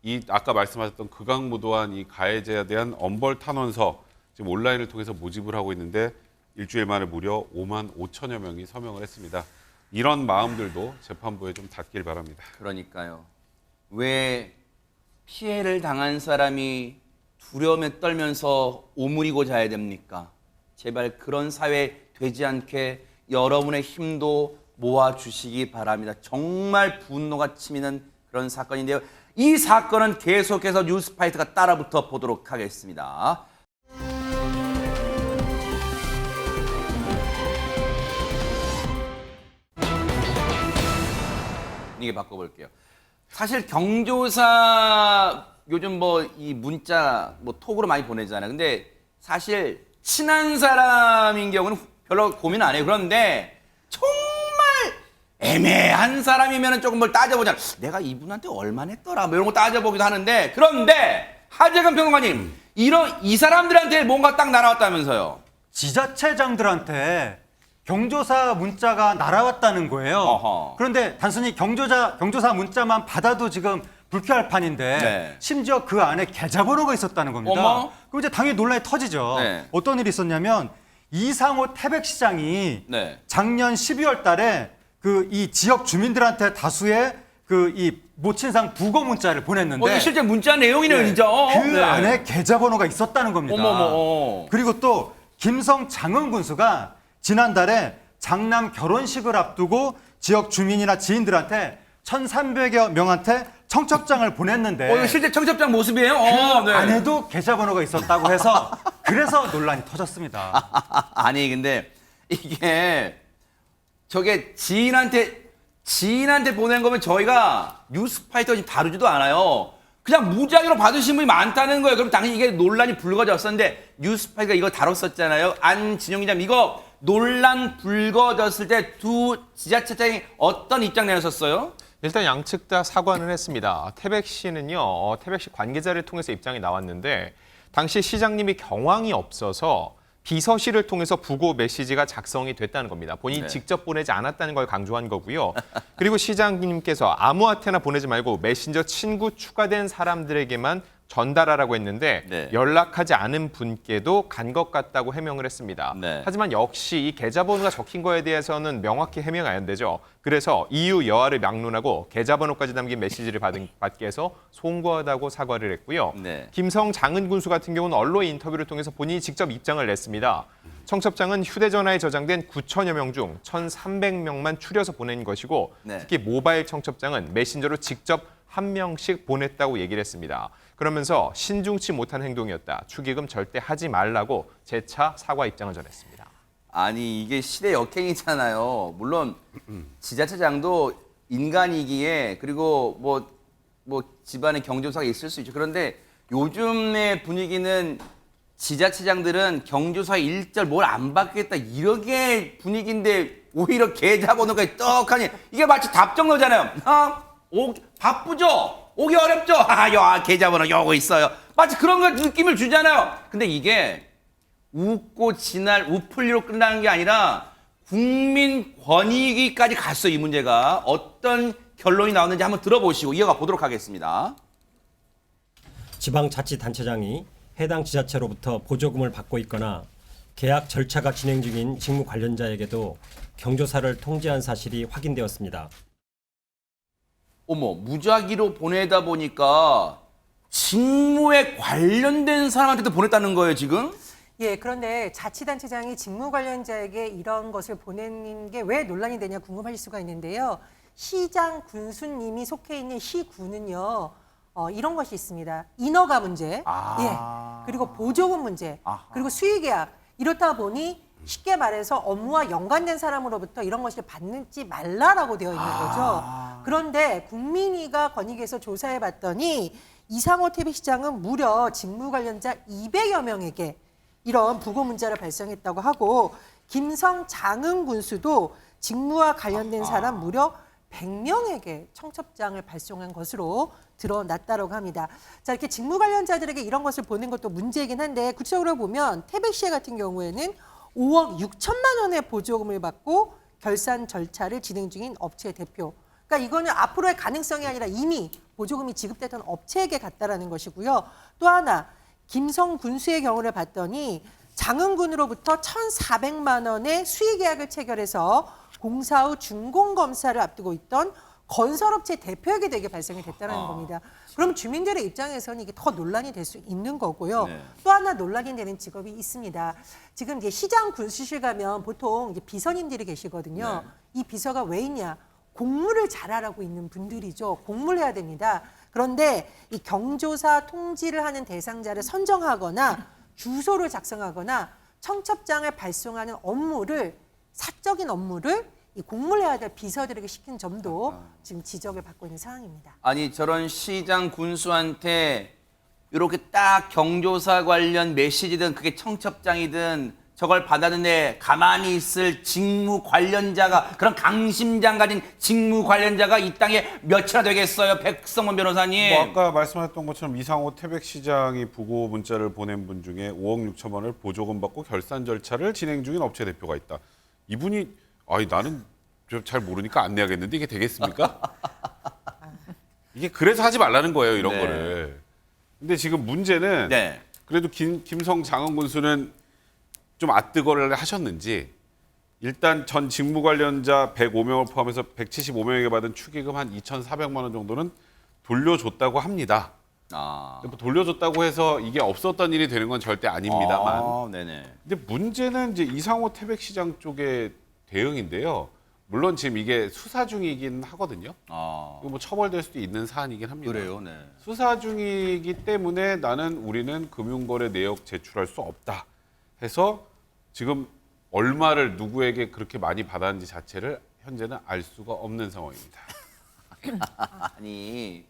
이 아까 말씀하셨던 극악무도한 이 가해자에 대한 엄벌 탄원서 지금 온라인을 통해서 모집을 하고 있는데 일주일 만에 무려 5만 5천여 명이 서명을 했습니다. 이런 마음들도 재판부에 좀 닿길 바랍니다. 그러니까요. 왜 피해를 당한 사람이 두려움에 떨면서 오므리고 자야 됩니까? 제발 그런 사회 되지 않게 여러분의 힘도 모아주시기 바랍니다. 정말 분노가 치미는 그런 사건인데요. 이 사건은 계속해서 뉴스파이터가 따라붙어 보도록 하겠습니다. 이게 바꿔볼게요. 사실 경조사 요즘 뭐 이 문자 뭐 톡으로 많이 보내잖아요. 근데 사실 친한 사람인 경우는 별로 고민 안 해요. 그런데 정말 애매한 사람이면 조금 뭘 따져보자. 내가 이분한테 얼마 냈더라 뭐 이런 거 따져보기도 하는데, 그런데 하재근 평론가님 이 사람들한테 뭔가 딱 날아왔다면서요. 지자체장들한테 경조사 문자가 날아왔다는 거예요. 어허. 그런데 단순히 경조사 문자만 받아도 지금 불쾌할 판인데 네. 심지어 그 안에 계좌번호가 있었다는 겁니다. 어머. 그럼 이제 당연히 논란이 터지죠. 네. 어떤 일이 있었냐면 이상호 태백시장이 네. 작년 12월 달에 그 이 지역 주민들한테 다수의 그 이 모친상 부고 문자를 보냈는데 이게 실제 문자 내용이네요, 진짜. 그 네. 안에 계좌번호가 있었다는 겁니다. 어머머. 그리고 또 김성 장흥 군수가 지난달에 장남 결혼식을 앞두고 지역 주민이나 지인들한테 1,300여 명한테 청첩장을 보냈는데 이거 실제 청첩장 모습이에요? 그 안에도 계좌번호가 있었다고 해서 그래서 논란이 터졌습니다. 아니 근데 이게 저게 지인한테 보낸 거면 저희가 뉴스파이터 지금 다루지도 않아요. 그냥 무작위로 받으신 분이 많다는 거예요. 그럼 당연히 이게 논란이 불거졌었는데 뉴스파이터가 이거 다뤘었잖아요. 안진영 기자님, 이거 논란 불거졌을 때 두 지자체장이 어떤 입장 내셨어요? 일단 양측 다 사과는 했습니다. 태백 씨는요, 태백시 관계자를 통해서 입장이 나왔는데 당시 시장님이 경황이 없어서 비서실을 통해서 부고 메시지가 작성이 됐다는 겁니다. 본인이 네. 직접 보내지 않았다는 걸 강조한 거고요. 그리고 시장님께서 아무한테나 보내지 말고 메신저 친구 추가된 사람들에게만 전달하라고 했는데 네. 연락하지 않은 분께도 간 것 같다고 해명을 했습니다. 네. 하지만 역시 이 계좌번호가 적힌 거에 대해서는 명확히 해명이 안 되죠. 그래서 이유 여하를 막론하고 계좌번호까지 담긴 메시지를 받게 해서 송구하다고 사과를 했고요. 네. 김성 장은 군수 같은 경우는 언론 인터뷰를 통해서 본인이 직접 입장을 냈습니다. 청첩장은 휴대전화에 저장된 9천여 명 중 1,300명만 추려서 보낸 것이고 네. 특히 모바일 청첩장은 메신저로 직접 한 명씩 보냈다고 얘기를 했습니다. 그러면서 신중치 못한 행동이었다. 축의금 절대 하지 말라고 재차 사과 입장을 전했습니다. 아니 이게 시대 역행이잖아요. 물론 지자체장도 인간이기에, 그리고 뭐 뭐 집안의 경조사가 있을 수 있죠. 그런데 요즘의 분위기는 지자체장들은 경조사 일절 뭘 안 받겠다 이렇게 분위기인데 오히려 계좌 번호가 떡하니 이게 마치 답정너잖아요. 바쁘죠? 오기 어렵죠? 계좌번호 요거 있어요. 마치 그런 걸 느낌을 주잖아요. 근데 이게 웃고 지날 우풀리로 끝나는 게 아니라 국민 권익위까지 갔어요. 이 문제가 어떤 결론이 나오는지 한번 들어보시고 이어가 보도록 하겠습니다. 지방자치단체장이 해당 지자체로부터 보조금을 받고 있거나 계약 절차가 진행 중인 직무 관련자에게도 경조사를 통지한 사실이 확인되었습니다. 어머, 무작위로 보내다 보니까 직무에 관련된 사람한테도 보냈다는 거예요, 지금? 예, 그런데 자치단체장이 직무 관련자에게 이런 것을 보내는 게 왜 논란이 되냐 궁금하실 수가 있는데요. 시장 군수님이 속해 있는 시군은요, 이런 것이 있습니다. 인허가 문제, 예, 그리고 보조금 문제, 그리고 수의계약. 이렇다 보니 쉽게 말해서 업무와 연관된 사람으로부터 이런 것을 받지 말라라고 되어 있는 거죠. 그런데 국민위가 권익위에서 조사해 봤더니 이상호 TV시장은 무려 직무 관련자 200여 명에게 이런 부고 문자를 발송했다고 하고 김성 장흥 군수도 직무와 관련된 사람 무려 100명에게 청첩장을 발송한 것으로 드러났다고 합니다. 자, 이렇게 직무 관련자들에게 이런 것을 보낸 것도 문제이긴 한데 구체적으로 보면 태백시 같은 경우에는 5억 6천만 원의 보조금을 받고 결산 절차를 진행 중인 업체 대표. 그러니까 이거는 앞으로의 가능성이 아니라 이미 보조금이 지급됐던 업체에게 갔다라는 것이고요. 또 하나 김성 군수의 경우를 봤더니 장흥군으로부터 1,400만 원의 수의계약을 체결해서 공사 후 준공검사를 앞두고 있던 건설업체 대표에게도 이게 발생이 됐다는 겁니다. 그럼 주민들의 입장에서는 이게 더 논란이 될 수 있는 거고요. 네. 또 하나 논란이 되는 직업이 있습니다. 지금 이제 시장 군수실 가면 보통 이제 비서님들이 계시거든요. 이 비서가 왜 있냐? 공무를 잘하라고 있는 분들이죠. 공무를 해야 됩니다. 그런데 이 경조사 통지를 하는 대상자를 선정하거나 주소를 작성하거나 청첩장을 발송하는 업무를 사적인 업무를 이 공무를 해야 될 비서들에게 시킨 점도 지금 지적을 받고 있는 상황입니다. 아니 저런 시장 군수한테 이렇게 딱 경조사 관련 메시지든 그게 청첩장이든 저걸 받았는데 가만히 있을 직무 관련자가 그런 강심장 가진 직무 관련자가 이 땅에 몇이나 되겠어요, 백성원 변호사님. 뭐 아까 말씀하셨던 것처럼 이상호 태백시장이 부고 문자를 보낸 분 중에 5억 6천만 원을 보조금 받고 결산 절차를 진행 중인 업체 대표가 있다. 이분이 나는 좀 잘 모르니까 안 내야겠는데 이게 되겠습니까? 이게 그래서 하지 말라는 거예요, 이런 네. 거를. 근데 지금 문제는 네. 그래도 김성 장흥 군수는 좀 아뜨거를 하셨는지 일단 전 직무 관련자 105명을 포함해서 175명에게 받은 축의금 한 2,400만 원 정도는 돌려줬다고 합니다. 뭐 돌려줬다고 해서 이게 없었던 일이 되는 건 절대 아닙니다만. 네네. 근데 문제는 이제 이상호 태백시장 쪽의 대응인데요. 물론 지금 이게 수사 중이긴 하거든요. 이거 뭐 처벌될 수도 있는 사안이긴 합니다. 그래요, 네. 수사 중이기 때문에 우리는 금융거래 내역 제출할 수 없다 해서 지금 얼마를 누구에게 그렇게 많이 받았는지 자체를 현재는 알 수가 없는 상황입니다. 아니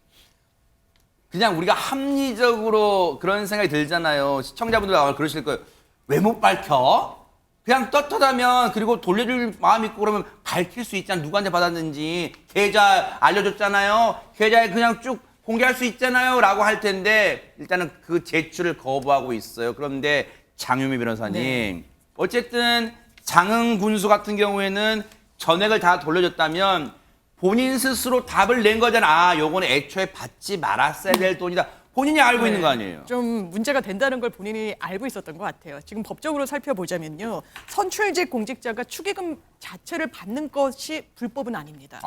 그냥 우리가 합리적으로 그런 생각이 들잖아요. 시청자분들 아마 그러실 거예요. 왜 못 밝혀? 그냥 떳떳하면 그리고 돌려줄 마음 있고 그러면 밝힐 수 있잖아. 누구한테 받았는지 계좌 알려줬잖아요. 계좌에 그냥 쭉 공개할 수 있잖아요. 라고 할 텐데 일단은 그 제출을 거부하고 있어요. 그런데 장유미 변호사님 어쨌든 장흥 군수 같은 경우에는 전액을 다 돌려줬다면 본인 스스로 답을 낸 거잖아. 요거는 애초에 받지 말았어야 될 돈이다. 본인이 알고 있는 거 아니에요? 좀 문제가 된다는 걸 본인이 알고 있었던 것 같아요. 지금 법적으로 살펴보자면요. 선출직 공직자가 축의금 자체를 받는 것이 불법은 아닙니다.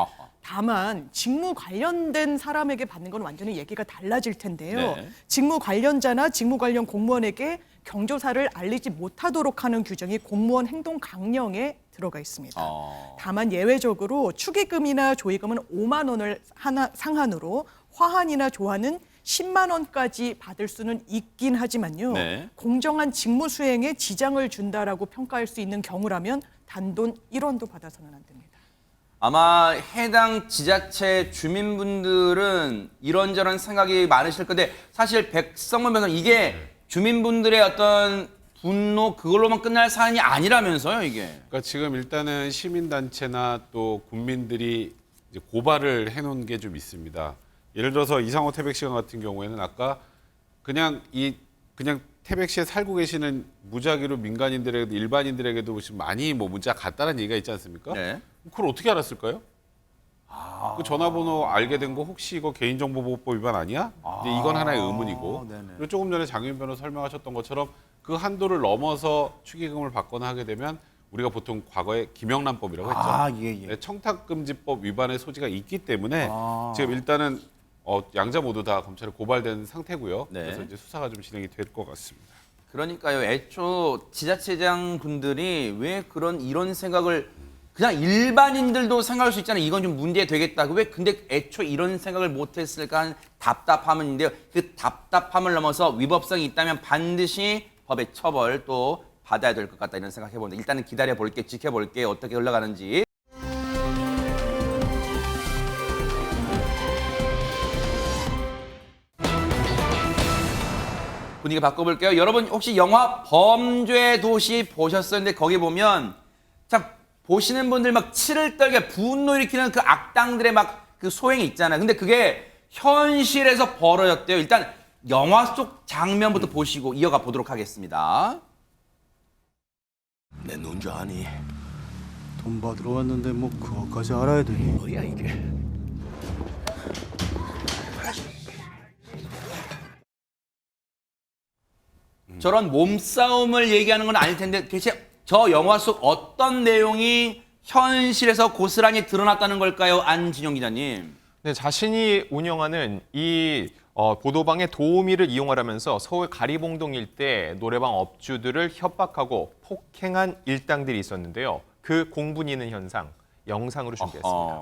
다만 직무 관련된 사람에게 받는 건 완전히 얘기가 달라질 텐데요. 네. 직무 관련자나 직무 관련 공무원에게 경조사를 알리지 못하도록 하는 규정이 공무원 행동 강령에 들어가 있습니다. 다만 예외적으로 축의금이나 조의금은 5만 원을 상한으로 화환이나 조화는 10만 원까지 받을 수는 있긴 하지만요. 네. 공정한 직무 수행에 지장을 준다라고 평가할 수 있는 경우라면 단돈 1원도 받아서는 안 됩니다. 아마 해당 지자체 주민분들은 이런저런 생각이 많으실 건데 사실 백성문 변호사 이게 주민분들의 어떤 분노 그걸로만 끝날 사안이 아니라면서요, 이게. 그러니까 지금 일단은 시민단체나 또 국민들이 이제 고발을 해놓은 게 좀 있습니다. 예를 들어서 이상호 태백시장 같은 경우에는 아까 그냥 태백시에 살고 계시는 무작위로 민간인들에게도 일반인들에게도 지금 많이 뭐 문자가 갔다는 얘기가 있지 않습니까? 네. 그걸 어떻게 알았을까요? 그 전화번호 알게 된 거 혹시 이거 개인정보보호법 위반 아니야? 근데 이건 하나의 의문이고 네네. 그리고 조금 전에 장윤 변호 설명하셨던 것처럼 그 한도를 넘어서 축의금을 받거나 하게 되면 우리가 보통 과거에 김영란법이라고 했죠. 예. 네, 청탁금지법 위반의 소지가 있기 때문에 아. 지금 일단은 양자 모두 다 검찰에 고발된 상태고요. 네. 그래서 이제 수사가 좀 진행이 될 것 같습니다. 그러니까요. 애초 지자체장 분들이 왜 이런 생각을 그냥 일반인들도 생각할 수 있잖아요. 이건 좀 문제 되겠다. 왜 근데 애초 이런 생각을 못했을까 하는 답답함은 있는데요. 그 답답함을 넘어서 위법성이 있다면 반드시 법의 처벌 또 받아야 될 것 같다 이런 생각 해보는데 일단은 기다려 볼게, 지켜볼게 어떻게 흘러가는지. 분위기 바꿔볼게요. 여러분 혹시 영화 범죄 도시 보셨었는데 거기 보면 참 보시는 분들 막 치를 떨게 분노 일으키는 그 악당들의 막 그 소행이 있잖아요. 근데 그게 현실에서 벌어졌대요. 일단 영화 속 장면부터 보시고 이어가 보도록 하겠습니다. 내 누군 줄 아니? 돈 받으러 왔는데 뭐 그거까지 알아야 되니? 뭐야 이게? 저런 몸싸움을 얘기하는 건 아닐 텐데 대체 저 영화 속 어떤 내용이 현실에서 고스란히 드러났다는 걸까요? 안진영 기자님. 네, 자신이 운영하는 이 보도방의 도우미를 이용하라면서 서울 가리봉동 일대 노래방 업주들을 협박하고 폭행한 일당들이 있었는데요. 그 공분이 있는 현상 영상으로 준비했습니다.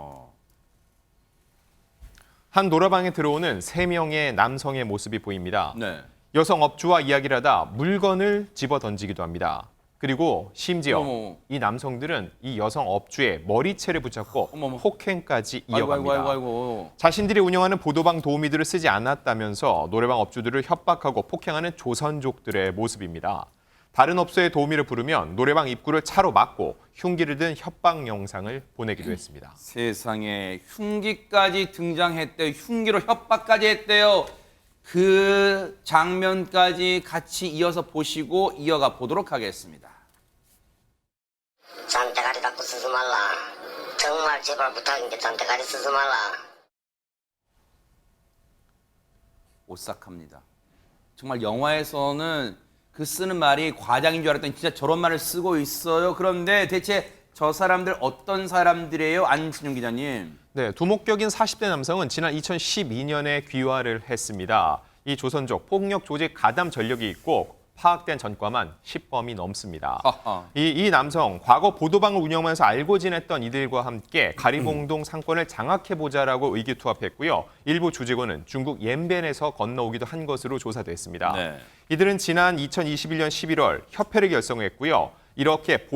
한 노래방에 들어오는 3명의 남성의 모습이 보입니다. 네. 여성 업주와 이야기를 하다 물건을 집어 던지기도 합니다. 그리고 심지어 어머. 이 남성들은 이 여성 업주의 머리채를 붙잡고 어머머. 폭행까지 이어갑니다. 아이고. 자신들이 운영하는 보도방 도우미들을 쓰지 않았다면서 노래방 업주들을 협박하고 폭행하는 조선족들의 모습입니다. 다른 업소의 도우미를 부르면 노래방 입구를 차로 막고 흉기를 든 협박 영상을 보내기도 했습니다. 세상에 흉기까지 등장했대요. 흉기로 협박까지 했대요. 그 장면까지 같이 이어서 보시고 이어가 보도록 하겠습니다. 잔대가리 닦고 쓰지 말라. 정말 제발 부탁인데 잔대가리 쓰지 말라. 오싹합니다. 정말 영화에서는 그 쓰는 말이 과장인 줄 알았더니 진짜 저런 말을 쓰고 있어요. 그런데 대체 저 사람들 어떤 사람들이에요? 안진영 기자님. 네, 두목격인 40대 남성은 지난 2012년에 귀화를 했습니다. 이 조선족 폭력 조직 가담 전력이 있고 파악된 전과만 10범이 넘습니다. 이 남성 과거 보도방을 운영하면서 알고 지냈던 이들과 함께 가리봉동 상권을 장악해보자라고 의기투합했고요. 일부 주직원은 중국 옌벤에서 건너오기도 한 것으로 조사됐습니다. 네. 이들은 지난 2021년 11월 협회를 결성했고요. 이렇게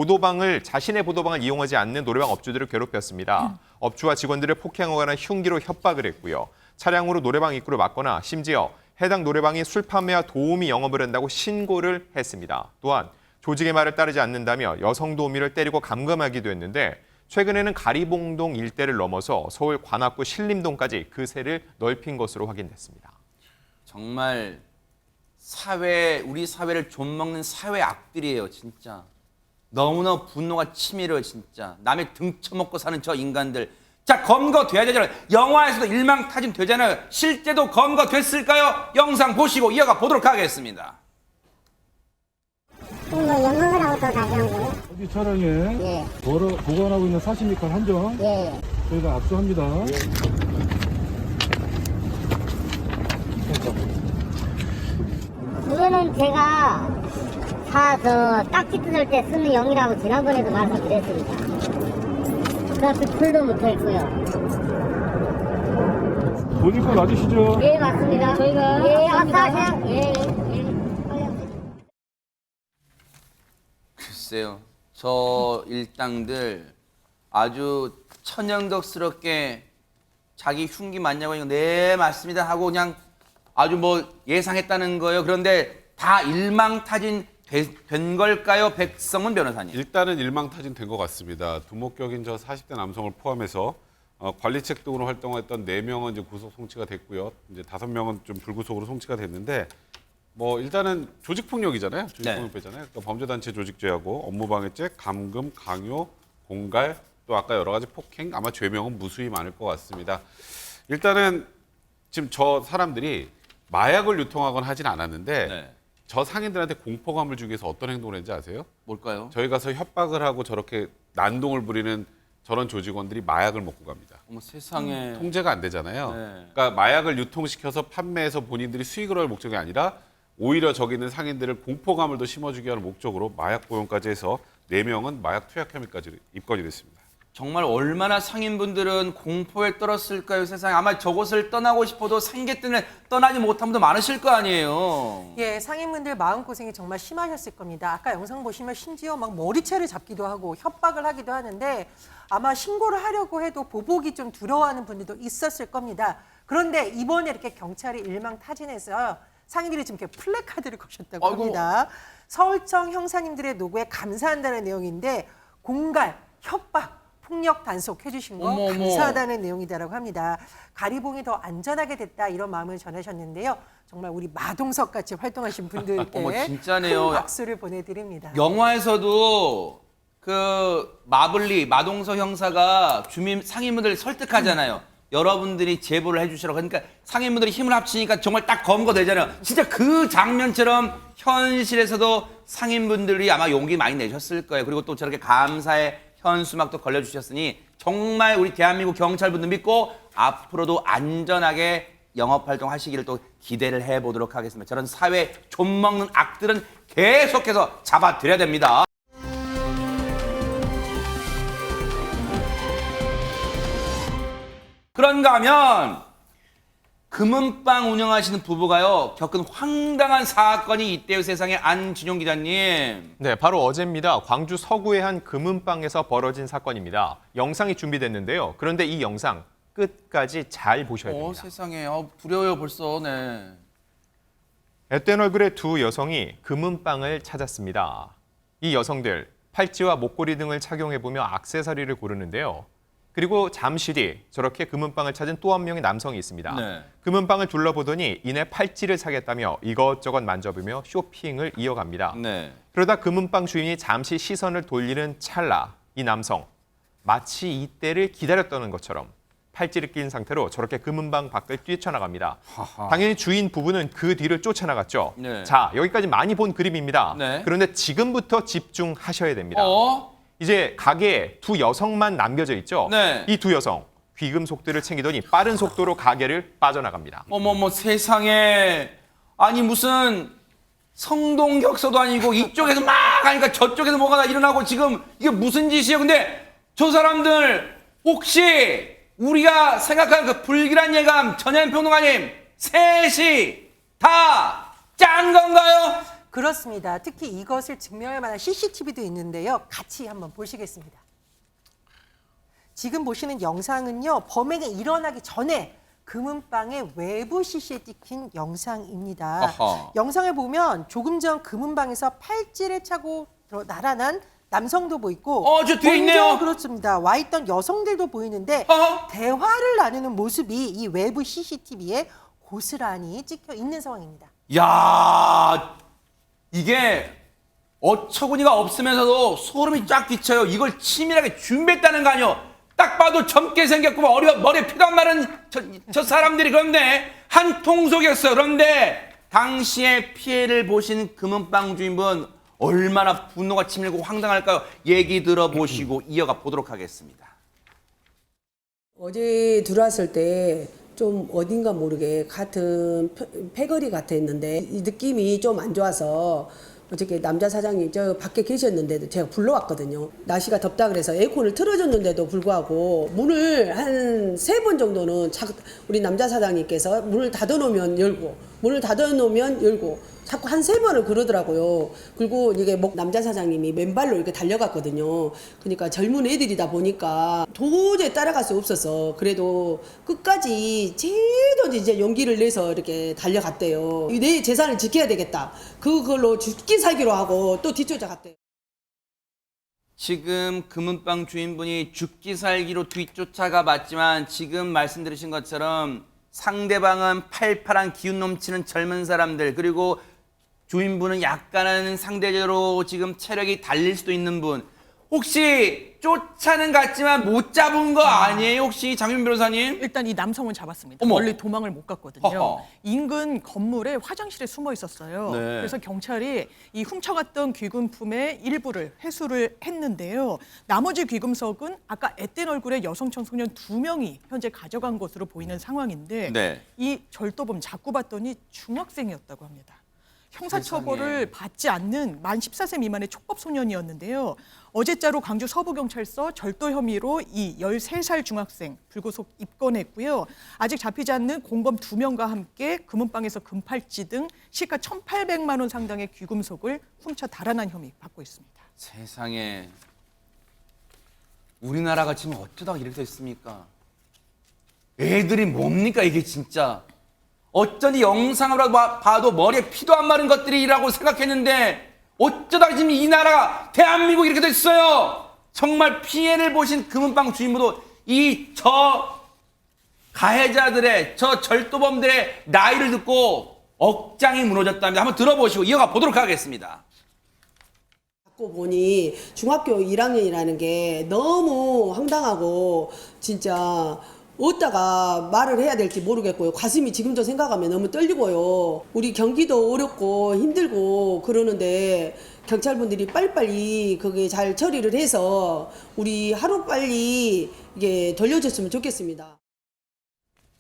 자신의 보도방을 이용하지 않는 노래방 업주들을 괴롭혔습니다. 업주와 직원들을 폭행하거나 흉기로 협박을 했고요. 차량으로 노래방 입구를 막거나 심지어 해당 노래방이 술 판매와 도우미 영업을 한다고 신고를 했습니다. 또한 조직의 말을 따르지 않는다며 여성 도우미를 때리고 감금하기도 했는데 최근에는 가리봉동 일대를 넘어서 서울 관악구 신림동까지 그 세를 넓힌 것으로 확인됐습니다. 정말 우리 사회를 좀먹는 사회 악들이에요, 진짜. 너무나 분노가 치밀어요, 진짜. 남의 등 쳐먹고 사는 저 인간들. 자, 검거돼야 되잖아요. 영화에서도 일망타진 되잖아요. 실제도 검거됐을까요? 영상 보시고 이어가 보도록 하겠습니다. 영상을 하고 또 가져온 거예요? 여기 차량에 예. 보관하고 있는 40미터 한정 예. 저희가 압수합니다. 이거는 제가 딱지 뜯을 때 쓰는 용이라고 지난번에도 말씀드렸습니다. 그래서 풀도 못했고요. 본인거 맞으시죠? 예, 맞습니다. 저희가 예, 아싸, 예. 글쎄요. 저 일당들 아주 천연덕스럽게 자기 흉기 맞냐고 하니까 네 맞습니다 하고 그냥 아주 뭐 예상했다는 거예요. 그런데 다 일망타진 된 걸까요? 백성문 변호사님. 일단은 일망타진된 것 같습니다. 두목격인 저 40대 남성을 포함해서 관리책 등으로 활동했던 4명은 이제 구속 송치가 됐고요. 이제 5명은 좀 불구속으로 송치가 됐는데 뭐 일단은 조직폭력이잖아요. 조직폭력배잖아요. 그러니까 범죄단체 조직죄하고 업무방해죄, 감금, 강요, 공갈 또 아까 여러 가지 폭행 아마 죄명은 무수히 많을 것 같습니다. 일단은 지금 저 사람들이 마약을 유통하거나 하진 않았는데 네. 저 상인들한테 공포감을 주기 위해서 어떤 행동을 했는지 아세요? 뭘까요? 저희 가서 협박을 하고 저렇게 난동을 부리는 저런 조직원들이 마약을 먹고 갑니다. 어머 세상에. 통제가 안 되잖아요. 네. 그러니까 마약을 유통시켜서 판매해서 본인들이 수익을 얻을 목적이 아니라 오히려 저기 있는 상인들을 공포감을 더 심어주기 위한 목적으로 마약 보용까지 해서 4명은 마약 투약 혐의까지 입건이 됐습니다. 정말 얼마나 상인분들은 공포에 떨었을까요, 세상에. 아마 저곳을 떠나고 싶어도 생계 때문에 떠나지 못한 분도 많으실 거 아니에요. 예, 상인분들 마음고생이 정말 심하셨을 겁니다. 아까 영상 보시면 심지어 막 머리채를 잡기도 하고 협박을 하기도 하는데 아마 신고를 하려고 해도 보복이 좀 두려워하는 분들도 있었을 겁니다. 그런데 이번에 이렇게 경찰이 일망타진해서 상인들이 지금 이렇게 플래카드를 거셨다고 아이고. 합니다. 서울청 형사님들의 노고에 감사한다는 내용인데 공갈, 협박, 폭력 단속해 주신 거 어머, 어머. 감사하다는 내용이다라고 합니다. 가리봉이 더 안전하게 됐다 이런 마음을 전하셨는데요. 정말 우리 마동석 같이 활동하신 분들께 어머, 진짜네요. 큰 박수를 보내드립니다. 영화에서도 그 마동석 형사가 주민 상인분들을 설득하잖아요. 여러분들이 제보를 해주시라고. 그러니까 상인분들이 힘을 합치니까 정말 딱 검거되잖아요. 진짜 그 장면처럼 현실에서도 상인분들이 아마 용기 많이 내셨을 거예요. 그리고 또 저렇게 감사의 현수막도 걸려주셨으니 정말 우리 대한민국 경찰분들 믿고 앞으로도 안전하게 영업활동 하시기를 또 기대를 해보도록 하겠습니다. 저런 사회 좀먹는 악들은 계속해서 잡아드려야 됩니다. 그런가 하면 금은방 운영하시는 부부가요 겪은 황당한 사건이 있대요. 세상에. 안진용 기자님. 네, 바로 어제입니다. 광주 서구의 한 금은방에서 벌어진 사건입니다. 영상이 준비됐는데요. 그런데 이 영상 끝까지 잘 보셔야 됩니다. 세상에. 두려워요 벌써. 네. 앳된 얼굴의 두 여성이 금은방을 찾았습니다. 이 여성들 팔찌와 목걸이 등을 착용해보며 액세서리를 고르는데요. 그리고 잠시 뒤 저렇게 금은방을 찾은 또 한 명의 남성이 있습니다. 네. 금은방을 둘러보더니 이내 팔찌를 사겠다며 이것저것 만져보며 쇼핑을 이어갑니다. 네. 그러다 금은방 주인이 잠시 시선을 돌리는 찰나 이 남성 마치 이때를 기다렸다는 것처럼 팔찌를 낀 상태로 저렇게 금은방 밖을 뛰쳐나갑니다. 하하. 당연히 주인 부부는 그 뒤를 쫓아나갔죠. 네. 자, 여기까지 많이 본 그림입니다. 네. 그런데 지금부터 집중하셔야 됩니다. 이제 가게에 두 여성만 남겨져 있죠. 네. 이 두 여성 귀금속들을 챙기더니 빠른 속도로 가게를 빠져나갑니다. 어머머 세상에. 아니 무슨 성동격서도 아니고 이쪽에서 막 하니까 저쪽에서 뭐가 일어나고 지금 이게 무슨 짓이에요. 근데 저 사람들 혹시 우리가 생각하는 그 불길한 예감 전현평론가님 셋이 다 짠 건가요? 그렇습니다. 특히 이것을 증명할 만한 CCTV도 있는데요. 같이 한번 보시겠습니다. 지금 보시는 영상은요. 범행이 일어나기 전에 금은방의 외부 CCTV에 찍힌 영상입니다. 아하. 영상을 보면 조금 전 금은방에서 팔찌를 차고 날아난 남성도 보이고 저 뒤에 있네요. 그렇습니다. 와 있던 여성들도 보이는데 어허. 대화를 나누는 모습이 이 외부 CCTV에 고스란히 찍혀 있는 상황입니다. 야, 이게 어처구니가 없으면서도 소름이 쫙 끼쳐요. 이걸 치밀하게 준비했다는 거 아니요. 딱 봐도 젊게 생겼고 머리에 피도 안 마른 저 사람들이 그런데 한 통속이었어요. 그런데 당시에 피해를 보신 금은방 주인분 얼마나 분노가 치밀고 황당할까요? 얘기 들어보시고 이어가 보도록 하겠습니다. 어제 들어왔을 때 좀 어딘가 모르게 같은 패거리 같았는데 이 느낌이 좀 안 좋아서 어저께 남자 사장님 저 밖에 계셨는데도 제가 불러왔거든요. 날씨가 덥다 그래서 에어컨을 틀어줬는데도 불구하고 문을 한 3번 정도는 우리 남자 사장님께서 문을 닫아놓으면 열고 문을 닫아놓으면 열고 자꾸 한 3번을 그러더라고요. 그리고 이게 남자 사장님이 맨발로 이렇게 달려갔거든요. 그러니까 젊은 애들이다 보니까 도저히 따라갈 수 없어서 그래도 끝까지 제도 이제 용기를 내서 이렇게 달려갔대요. 내 재산을 지켜야 되겠다. 그걸로 죽기 살기로 하고 또 뒤쫓아갔대요. 지금 금은방 주인분이 죽기 살기로 뒤쫓아가 봤지만 지금 말씀 들으신 것처럼 상대방은 팔팔한 기운 넘치는 젊은 사람들, 그리고 주인분은 약간은 상대적으로 지금 체력이 달릴 수도 있는 분. 혹시 쫓아는 갔지만 못 잡은 거 아니에요? 혹시 장윤 변호사님? 일단 이 남성은 잡았습니다. 어머. 멀리 도망을 못 갔거든요. 허허. 인근 건물에 화장실에 숨어 있었어요. 네. 그래서 경찰이 이 훔쳐갔던 귀금품의 일부를 회수를 했는데요. 나머지 귀금속은 아까 앳된 얼굴의 여성 청소년 2명이 현재 가져간 것으로 보이는 상황인데 네. 이 절도범 잡고 봤더니 중학생이었다고 합니다. 형사처벌을 받지 않는 만 14세 미만의 촉법 소년이었는데요. 어제자로 광주 서부경찰서 절도 혐의로 이 13살 중학생 불구속 입건했고요. 아직 잡히지 않는 공범 2명과 함께 금은방에서 금팔찌 등 시가 1,800만 원 상당의 귀금속을 훔쳐 달아난 혐의 받고 있습니다. 세상에, 우리나라가 지금 어쩌다가 이렇게 됐습니까? 애들이 뭡니까 이게 진짜. 어쩐지 영상으로 봐도 머리에 피도 안 마른 것들이라고 생각했는데 어쩌다가 지금 이 나라가 대한민국이 이렇게 됐어요. 정말 피해를 보신 금은방 주인분도 저 가해자들의, 저 절도범들의 나이를 듣고 억장이 무너졌답니다. 한번 들어보시고 이어가 보도록 하겠습니다. 갖고 보니 중학교 1학년이라는 게 너무 황당하고 진짜 어디다가 말을 해야 될지 모르겠고요. 가슴이 지금도 생각하면 너무 떨리고요. 우리 경기도 어렵고 힘들고 그러는데 경찰분들이 빨리빨리 그게 잘 처리를 해서 우리 하루빨리 이게 돌려줬으면 좋겠습니다.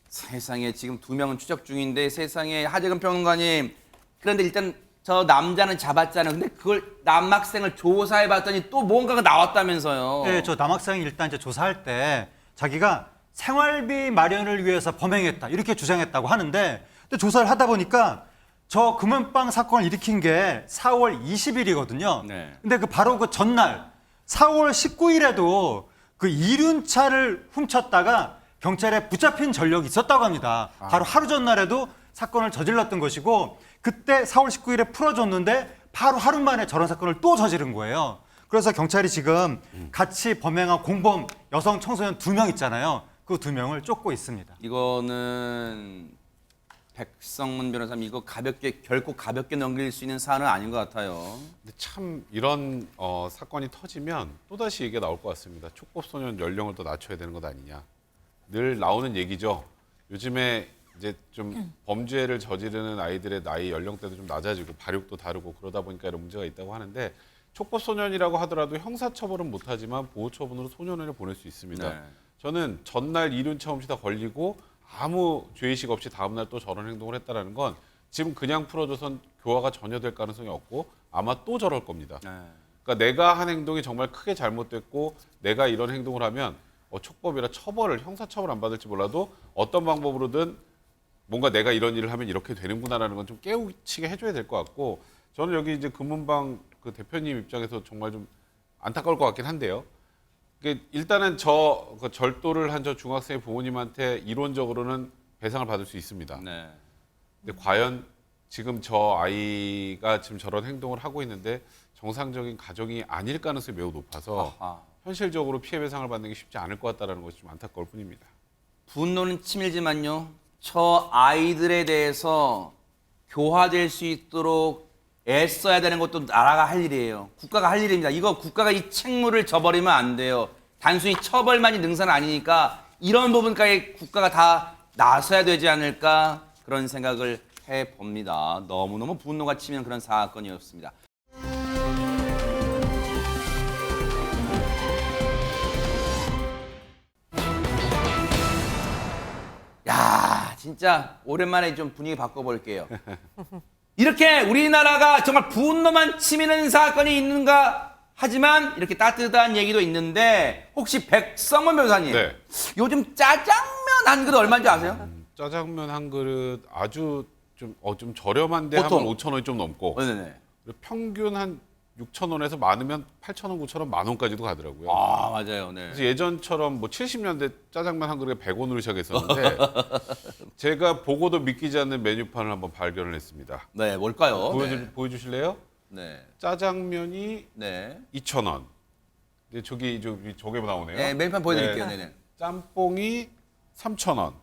세상에, 지금 2명은 추적 중인데 세상에, 하재근 평론가님, 그런데 일단 저 남자는 잡았잖아요. 근데 그걸 남학생을 조사해 봤더니 또 뭔가가 나왔다면서요. 네, 저 남학생이 일단 이제 조사할 때 자기가 생활비 마련을 위해서 범행했다 이렇게 주장했다고 하는데, 근데 조사를 하다 보니까 저 금은방 사건을 일으킨 게 4월 20일이거든요. 네. 근데 바로 그 전날 4월 19일에도 그 이륜차를 훔쳤다가 경찰에 붙잡힌 전력이 있었다고 합니다. 바로 하루 전날에도 사건을 저질렀던 것이고, 그때 4월 19일에 풀어줬는데 바로 하루 만에 저런 사건을 또 저지른 거예요. 그래서 경찰이 지금 같이 범행한 공범 여성 청소년 2명 있잖아요. 그 2명을 쫓고 있습니다. 이거는 백성문 변호사님, 이거 결코 가볍게 넘길 수 있는 사안은 아닌 것 같아요. 근데 참 이런 사건이 터지면 또다시 얘기가 나올 것 같습니다. 촉법소년 연령을 또 낮춰야 되는 것 아니냐. 늘 나오는 얘기죠. 요즘에 이제 좀 범죄를 저지르는 아이들의 나이 연령대도 좀 낮아지고 발육도 다르고 그러다 보니까 이런 문제가 있다고 하는데, 촉법소년이라고 하더라도 형사처벌은 못하지만 보호처분으로 소년원에 보낼 수 있습니다. 네. 저는 전날 이륜차 훔치다 걸리고 아무 죄의식 없이 다음날 또 저런 행동을 했다는 건 지금 그냥 풀어줘선 교화가 전혀 될 가능성이 없고 아마 또 저럴 겁니다. 네. 그러니까 내가 한 행동이 정말 크게 잘못됐고 내가 이런 행동을 하면 촉법이라 형사처벌 안 받을지 몰라도 어떤 방법으로든 뭔가 내가 이런 일을 하면 이렇게 되는구나라는 건 좀 깨우치게 해줘야 될 것 같고, 저는 여기 이제 금은방 그 대표님 입장에서 정말 좀 안타까울 것 같긴 한데요. 일단은 그 절도를 한 저 중학생의 부모님한테 이론적으로는 배상을 받을 수 있습니다. 네. 근데 과연 지금 저 아이가 지금 저런 행동을 하고 있는데 정상적인 가정이 아닐 가능성이 매우 높아서 아하. 현실적으로 피해 배상을 받는 게 쉽지 않을 것 같다는 것이 좀 안타까울 뿐입니다. 분노는 치밀지만요, 저 아이들에 대해서 교화될 수 있도록 애써야 되는 것도 나라가 할 일이에요. 국가가 할 일입니다. 이거 국가가 이 책무를 져버리면 안 돼요. 단순히 처벌만이 능사는 아니니까 이런 부분까지 국가가 다 나서야 되지 않을까, 그런 생각을 해봅니다. 너무너무 분노가 치밀는 그런 사건이었습니다. 야, 진짜 오랜만에 좀 분위기 바꿔볼게요. 이렇게 우리나라가 정말 분노만 치미는 사건이 있는가 하지만 이렇게 따뜻한 얘기도 있는데, 혹시 백성문 변호사님, 네. 요즘 짜장면 한 그릇 얼마인지 아세요? 짜장면 한 그릇 아주 좀 저렴한데 보통. 하면 5천 원이 좀 넘고 네네. 평균 한 6천 원에서 많으면 8천 원, 9천 원, 만 원까지도 가더라고요. 아 맞아요. 네. 그래서 예전처럼 뭐 70년대 짜장면 한 그릇에 100원으로 시작했었는데 제가 보고도 믿기지 않는 메뉴판을 한번 발견을 했습니다. 네, 뭘까요? 보여주실래요? 네. 짜장면이 네. 2,000원. 네, 저기 나오네요. 네, 메뉴판 보여드릴게요. 네. 네네. 짬뽕이 3,000원.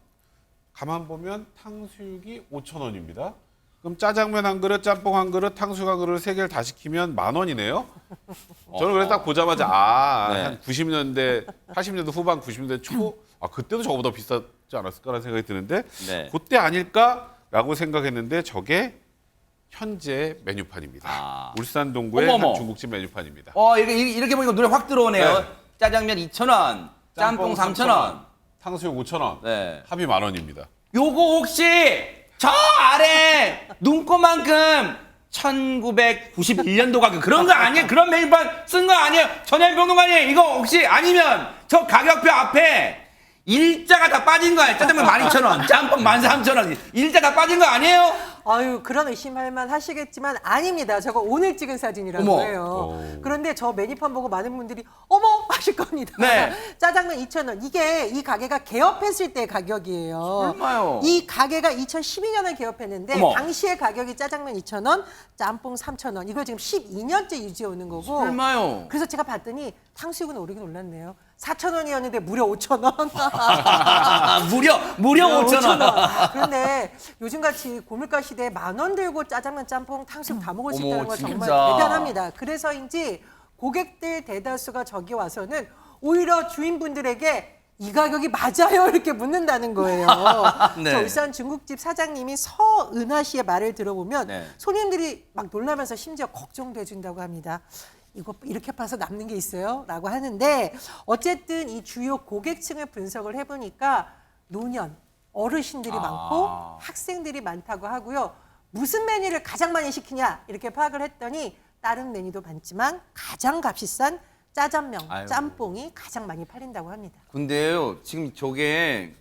가만 보면 탕수육이 5,000원입니다. 그럼 짜장면 한 그릇, 짬뽕 한 그릇, 탕수육 한 그릇 세 개를 다 시키면 10,000원이네요. 저는 그래서 딱 보자마자 네. 한 90년대, 80년대 후반, 90년대 초 그때도 저거보다 비싸지 않았을까라는 생각이 드는데 네. 그때 아닐까라고 생각했는데 저게 현재 메뉴판입니다. 아. 울산 동구의 어머머. 한 중국집 메뉴판입니다. 이렇게 보니까 눈에 확 들어오네요. 네. 짜장면 2,000원, 짬뽕 3,000원. 탕수육 5,000원. 네. 합이 10,000원입니다. 요거 혹시 저 아래 눈꽃만큼 1991년도 가격 그런 거 아니에요? 그런 메뉴판 쓴 거 아니에요? 전현평론가님 이거 혹시 아니면 저 가격표 앞에 일자가 다 빠진 거 아니에요? 짜장면 12,000원, 짬뽕 13,000원 일자 다 빠진 거 아니에요? 아유, 그런 의심할 만 하시겠지만 아닙니다. 저거 오늘 찍은 사진이라고 어머. 해요. 그런데 저 메뉴판 보고 많은 분들이 어머 하실 겁니다. 네. 짜장면 2,000원. 이게 이 가게가 개업했을 때 가격이에요. 설마요? 이 가게가 2012년에 개업했는데 어머. 당시의 가격이 짜장면 2,000원, 짬뽕 3,000원. 이거 지금 12년째 유지해 오는 거고. 설마요? 그래서 제가 봤더니 탕수육은 오르긴 올랐네요. 4,000원이었는데 무려 5,000원. 무려 5,000원. 그런데 요즘같이 고물가 시대에 10,000원 들고 짜장면, 짬뽕, 탕수육 다 먹을 수 어머, 있다는 건 정말 진짜. 대단합니다. 그래서인지 고객들 대다수가 저기 와서는 오히려 주인분들에게 이 가격이 맞아요? 이렇게 묻는다는 거예요. 네. 저 울산 중국집 사장님이 서은하 씨의 말을 들어보면 네. 손님들이 막 놀라면서 심지어 걱정도 해준다고 합니다. 이거 이렇게 파서 남는 게 있어요? 라고 하는데 어쨌든 이 주요 고객층을 분석을 해보니까 노년, 어르신들이 많고 학생들이 많다고 하고요. 무슨 메뉴를 가장 많이 시키냐 이렇게 파악을 했더니 다른 메뉴도 많지만 가장 값이 싼 짜장면, 아유. 짬뽕이 가장 많이 팔린다고 합니다. 근데요, 지금 저게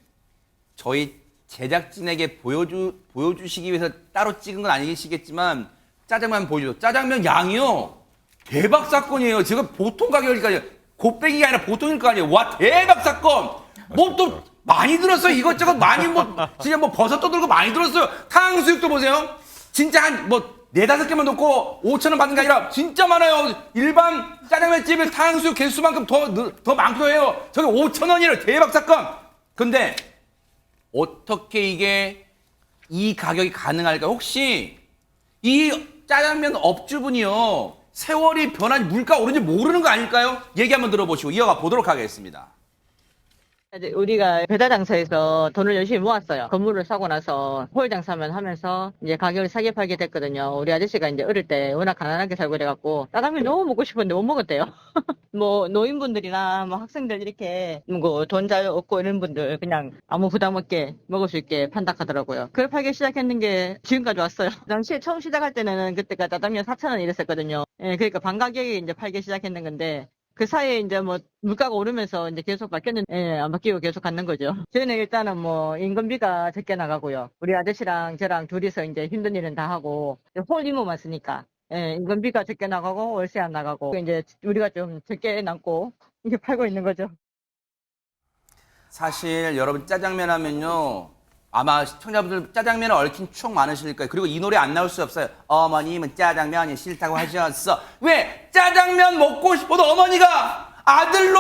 저희 제작진에게 보여주시기 위해서 따로 찍은 건 아니시겠지만 짜장면 보여줘. 짜장면 양이요. 대박 사건이에요. 지금 보통 가격이니까 곱빼기가 아니라 보통일 거 아니에요. 와, 대박 사건. 뭐 또 많이 들었어요. 이것저것 많이 진짜 버섯도 들고 많이 들었어요. 탕수육도 보세요. 진짜 한 4-5개만 넣고 5,000원 받는 게 아니라 진짜 많아요. 일반 짜장면집에 탕수육 개수만큼 더 많기도 해요. 저게 5,000원이래요. 대박 사건. 근데 어떻게 이게 이 가격이 가능할까? 혹시 이 짜장면 업주분이요. 세월이 변한 물가 오른지 모르는 거 아닐까요? 얘기 한번 들어보시고 이어가 보도록 하겠습니다. 이제 우리가 배달 장사에서 돈을 열심히 모았어요. 건물을 사고 나서 홀 장사만 하면서 이제 가격을 싸게 팔게 됐거든요. 우리 아저씨가 이제 어릴 때 워낙 가난하게 살고 이래갖고 짜장면 너무 먹고 싶었는데 못 먹었대요. 뭐 노인분들이나 뭐 학생들 이렇게 뭐 돈 잘 얻고 이런 분들 그냥 아무 부담 없게 먹을 수 있게 판다 하더라고요. 그걸 팔기 시작했는 게 지금까지 왔어요. 당시에 처음 시작할 때는 그때가 짜장면 4,000원 이랬었거든요. 예, 그러니까 반 가격에 이제 팔기 시작했는 건데 그 사이에 이제 뭐 물가가 오르면서 이제 계속 바뀌었는데 안 바뀌고 계속 갔는 거죠. 저희는 일단은 뭐 인건비가 적게 나가고요. 우리 아저씨랑 저랑 둘이서 이제 힘든 일은 다 하고 홀 이모만 쓰니까 인건비가 적게 나가고 월세 안 나가고 이제 우리가 좀 적게 남고 이렇게 팔고 있는 거죠. 사실 여러분 짜장면 하면요. 아마 시청자분들 짜장면을 얽힌 추억 많으실 거예요. 그리고 이 노래 안 나올 수 없어요. 어머님은 짜장면이 싫다고 하셨어. 왜? 짜장면 먹고 싶어도 어머니가 아들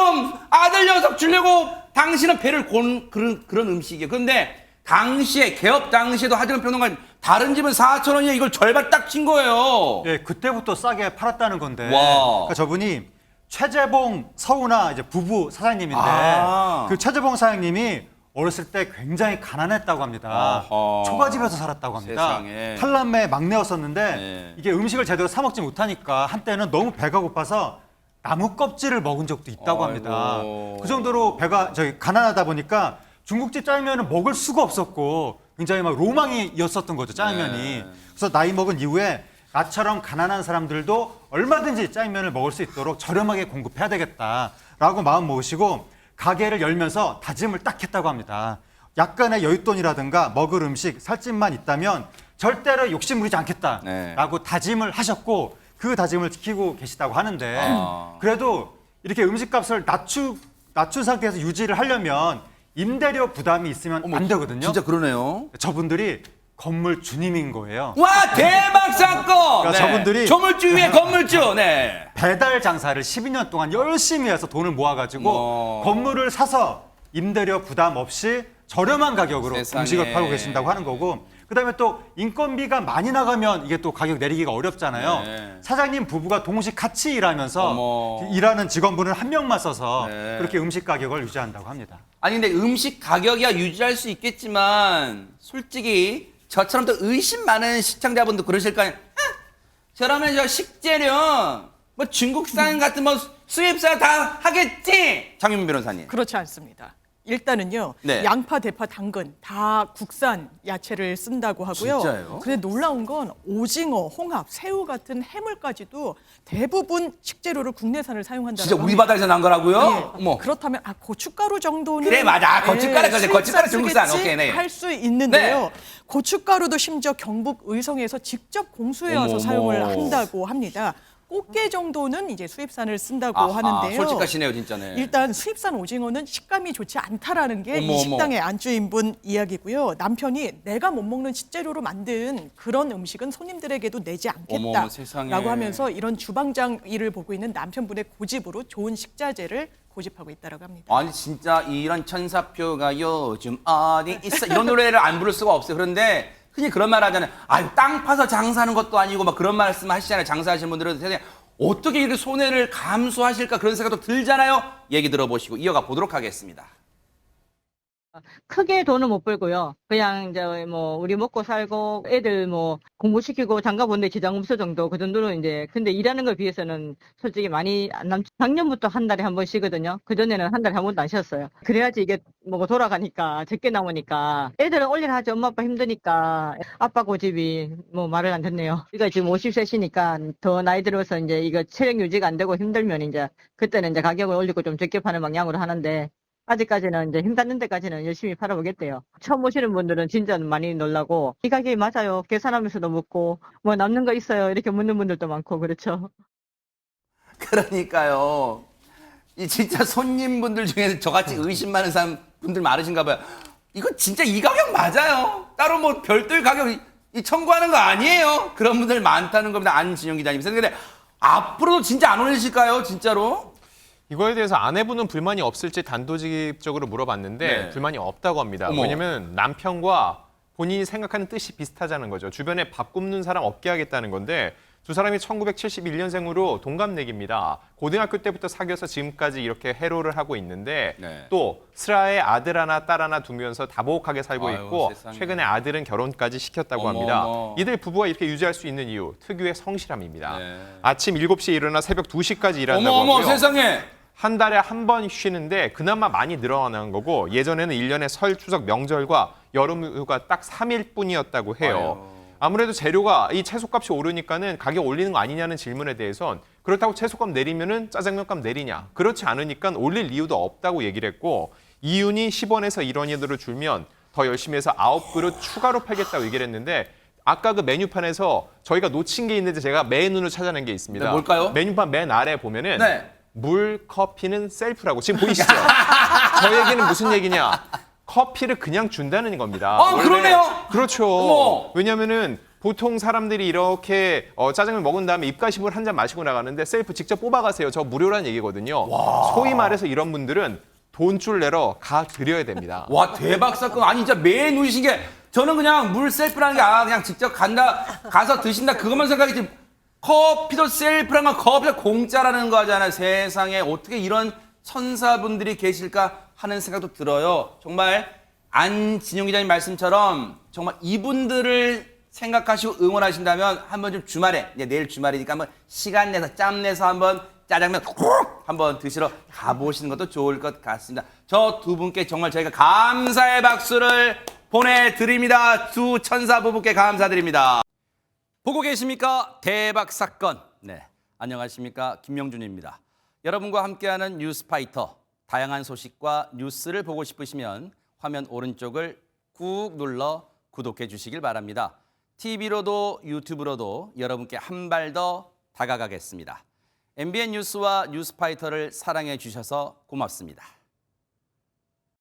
녀석 주려고 당신은 배를 곤 그런 음식이에요. 그런데 당시에 개업 당시에도 하정은 평론가 다른 집은 4,000원이에요. 이걸 절반 딱 친 거예요. 네, 그때부터 싸게 팔았다는 건데. 와. 그러니까 저분이 최재봉, 서운아 이제 부부 사장님인데 아. 그 최재봉 사장님이 어렸을 때 굉장히 가난했다고 합니다. 아하. 초가집에서 살았다고 합니다. 세상에. 탈남매 막내였었는데 네. 이게 음식을 제대로 사 먹지 못하니까 한때는 너무 배가 고파서 나무 껍질을 먹은 적도 있다고 합니다. 아이고. 그 정도로 배가 가난하다 보니까 중국집 짜장면은 먹을 수가 없었고 굉장히 막 로망이었었던 거죠, 짜장면이. 네. 그래서 나이 먹은 이후에 나처럼 가난한 사람들도 얼마든지 짜장면을 먹을 수 있도록 저렴하게 공급해야 되겠다라고 마음 먹으시고 가게를 열면서 다짐을 딱 했다고 합니다. 약간의 여윳돈이라든가 먹을 음식, 살집만 있다면 절대로 욕심 부리지 않겠다라고 네. 다짐을 하셨고 그 다짐을 지키고 계시다고 하는데 그래도 이렇게 음식값을 낮춘 상태에서 유지를 하려면 임대료 부담이 있으면 안 되거든요. 진짜 그러네요. 저분들이 건물 주님인 거예요. 와, 대박 사건! 그러니까 저분들이 조물주 위에 건물주. 네. 배달 장사를 12년 동안 열심히 해서 돈을 모아가지고 건물을 사서 임대료 부담 없이 저렴한 가격으로 세상에. 음식을 팔고 계신다고 하는 거고 그다음에 또 인건비가 많이 나가면 이게 또 가격 내리기가 어렵잖아요. 네. 사장님 부부가 동시 같이 일하면서 어머. 일하는 직원분을 한 명만 써서 네. 그렇게 음식 가격을 유지한다고 합니다. 아니 근데 음식 가격이야 유지할 수 있겠지만 솔직히 저처럼 또 의심 많은 시청자분도 그러실 거 아니에요. 저러면 저 식재료 뭐 중국산 같은 뭐 수입사 다 하겠지. 장윤민 변호사님. 그렇지 않습니다. 일단은요, 네. 양파, 대파, 당근 다 국산 야채를 쓴다고 하고요. 진짜요? 근데 놀라운 건 오징어, 홍합, 새우 같은 해물까지도 대부분 식재료를 국내산을 사용한다는 진짜 우리 바다에서 난 거라고요? 네. 어머. 그렇다면 고춧가루 정도는 그래, 맞아. 고춧가루, 그래. 고춧가루 중국산. 쓰겠지 오케이, 네. 할 수 있는데요. 네. 고춧가루도 심지어 경북 의성에서 직접 공수해 와서 어머, 사용을 어머. 한다고 합니다. 꽃게 정도는 이제 수입산을 쓴다고 아하, 하는데요. 솔직하시네요, 진짜네. 일단 수입산 오징어는 식감이 좋지 않다라는 게 어머, 이 어머. 식당의 안주인분 이야기고요. 남편이 내가 못 먹는 식재료로 만든 그런 음식은 손님들에게도 내지 어머, 어머, 세상에. 않겠다라고 하면서 이런 주방장 일을 보고 있는 남편분의 고집으로 좋은 식자재를 고집하고 있다라고 합니다. 아니 진짜 이런 천사표가 요즘 어디 있어 이런 노래를 안 부를 수가 없어요. 그런데 흔히 그런 말 하잖아요. 아유 땅 파서 장사하는 것도 아니고 막 그런 말씀 하시잖아요. 장사하시는 분들은 세상에 어떻게 이렇게 손해를 감수하실까 그런 생각도 들잖아요. 얘기 들어보시고 이어가 보도록 하겠습니다. 크게 돈은 못 벌고요. 그냥 이제 뭐 우리 먹고 살고 애들 뭐 공부시키고 장가 보는데 지장 없을 정도 그 정도는 이제 근데 일하는 걸 비해서는 솔직히 많이 안 남죠. 작년부터 한 달에 한 번 쉬거든요. 그 전에는 한 달에 한 번도 안 쉬었어요. 그래야지 이게 뭐가 돌아가니까 적게 남으니까 애들은 올리라 하지 엄마 아빠 힘드니까 아빠 고집이 뭐 말을 안 듣네요. 그러니까 지금 50세시니까 더 나이 들어서 이제 이거 체력 유지가 안 되고 힘들면 이제 그때는 이제 가격을 올리고 좀 적게 파는 방향으로 하는데. 아직까지는 이제 힘 닿는 데까지는 열심히 팔아보겠대요. 처음 오시는 분들은 진짜 많이 놀라고 이 가격이 맞아요. 계산하면서도 묻고 뭐 남는 거 있어요. 이렇게 묻는 분들도 많고 그렇죠. 그러니까요. 이 진짜 손님분들 중에 저같이 의심 많은 사람 분들 많으신가 봐요. 이거 진짜 이 가격 맞아요. 따로 뭐 별도의 가격 이 청구하는 거 아니에요. 그런 분들 많다는 겁니다. 안진영 기자님. 근데 앞으로도 진짜 안 올리실까요? 진짜로? 이거에 대해서 아내분은 불만이 없을지 단도직입적으로 물어봤는데 네. 불만이 없다고 합니다. 어머. 왜냐면 남편과 본인이 생각하는 뜻이 비슷하다는 거죠. 주변에 밥 굶는 사람 없게 하겠다는 건데 두 사람이 1971년생으로 동갑내기입니다. 고등학교 때부터 사귀어서 지금까지 이렇게 해로를 하고 있는데 네. 또 슬아에 아들 하나 딸 하나 두면서 다복하게 살고 아유, 있고 세상에. 최근에 아들은 결혼까지 시켰다고 어머, 합니다. 어머. 이들 부부가 이렇게 유지할 수 있는 이유 특유의 성실함입니다. 네. 아침 7시에 일어나 새벽 2시까지 일한다고 어머 하고요. 세상에. 한 달에 한 번 쉬는데 그나마 많이 늘어난 거고 예전에는 1년에 설, 추석, 명절과 여름휴가 딱 3일뿐이었다고 해요. 아무래도 재료가 이 채소값이 오르니까는 가격 올리는 거 아니냐는 질문에 대해선 그렇다고 채소값 내리면은 짜장면값 내리냐? 그렇지 않으니까 올릴 이유도 없다고 얘기를 했고 이윤이 10원에서 1원으로 줄면 더 열심히 해서 9그릇 추가로 팔겠다고 얘기를 했는데 아까 그 메뉴판에서 저희가 놓친 게 있는데 제가 메뉴를 찾아낸 게 있습니다. 네, 뭘까요? 메뉴판 맨 아래 보면은 네. 물, 커피는 셀프라고. 지금 보이시죠? 저 얘기는 무슨 얘기냐? 커피를 그냥 준다는 겁니다. 원래- 그러네요. 그렇죠. 어머. 왜냐면은 보통 사람들이 이렇게 짜장면 먹은 다음에 입가심을 한 잔 마시고 나가는데 셀프 직접 뽑아가세요. 저 무료라는 얘기거든요. 소위 말해서 이런 분들은 돈줄 내러 가 드려야 됩니다. 와 대박 사건. 아니 진짜 매일 누리신 게 저는 그냥 물 셀프라는 게 그냥 직접 가서 드신다 그것만 생각했지. 커피도 셀프라는 건 커피가 공짜라는 거잖아요. 세상에 어떻게 이런 천사분들이 계실까 하는 생각도 들어요. 정말 안진용 기자님 말씀처럼 정말 이분들을 생각하시고 응원하신다면 한번 좀 주말에 이제 내일 주말이니까 한번 시간 내서 짬 내서 한번 짜장면 꼭 한번 드시러 가보시는 것도 좋을 것 같습니다. 저 두 분께 정말 저희가 감사의 박수를 보내드립니다. 두 천사 부부께 감사드립니다. 보고 계십니까? 대박 사건. 네, 안녕하십니까? 김명준입니다. 여러분과 함께하는 뉴스파이터. 다양한 소식과 뉴스를 보고 싶으시면 화면 오른쪽을 꾹 눌러 구독해 주시길 바랍니다. TV로도 유튜브로도 여러분께 한 발 더 다가가겠습니다. MBN 뉴스와 뉴스파이터를 사랑해 주셔서 고맙습니다.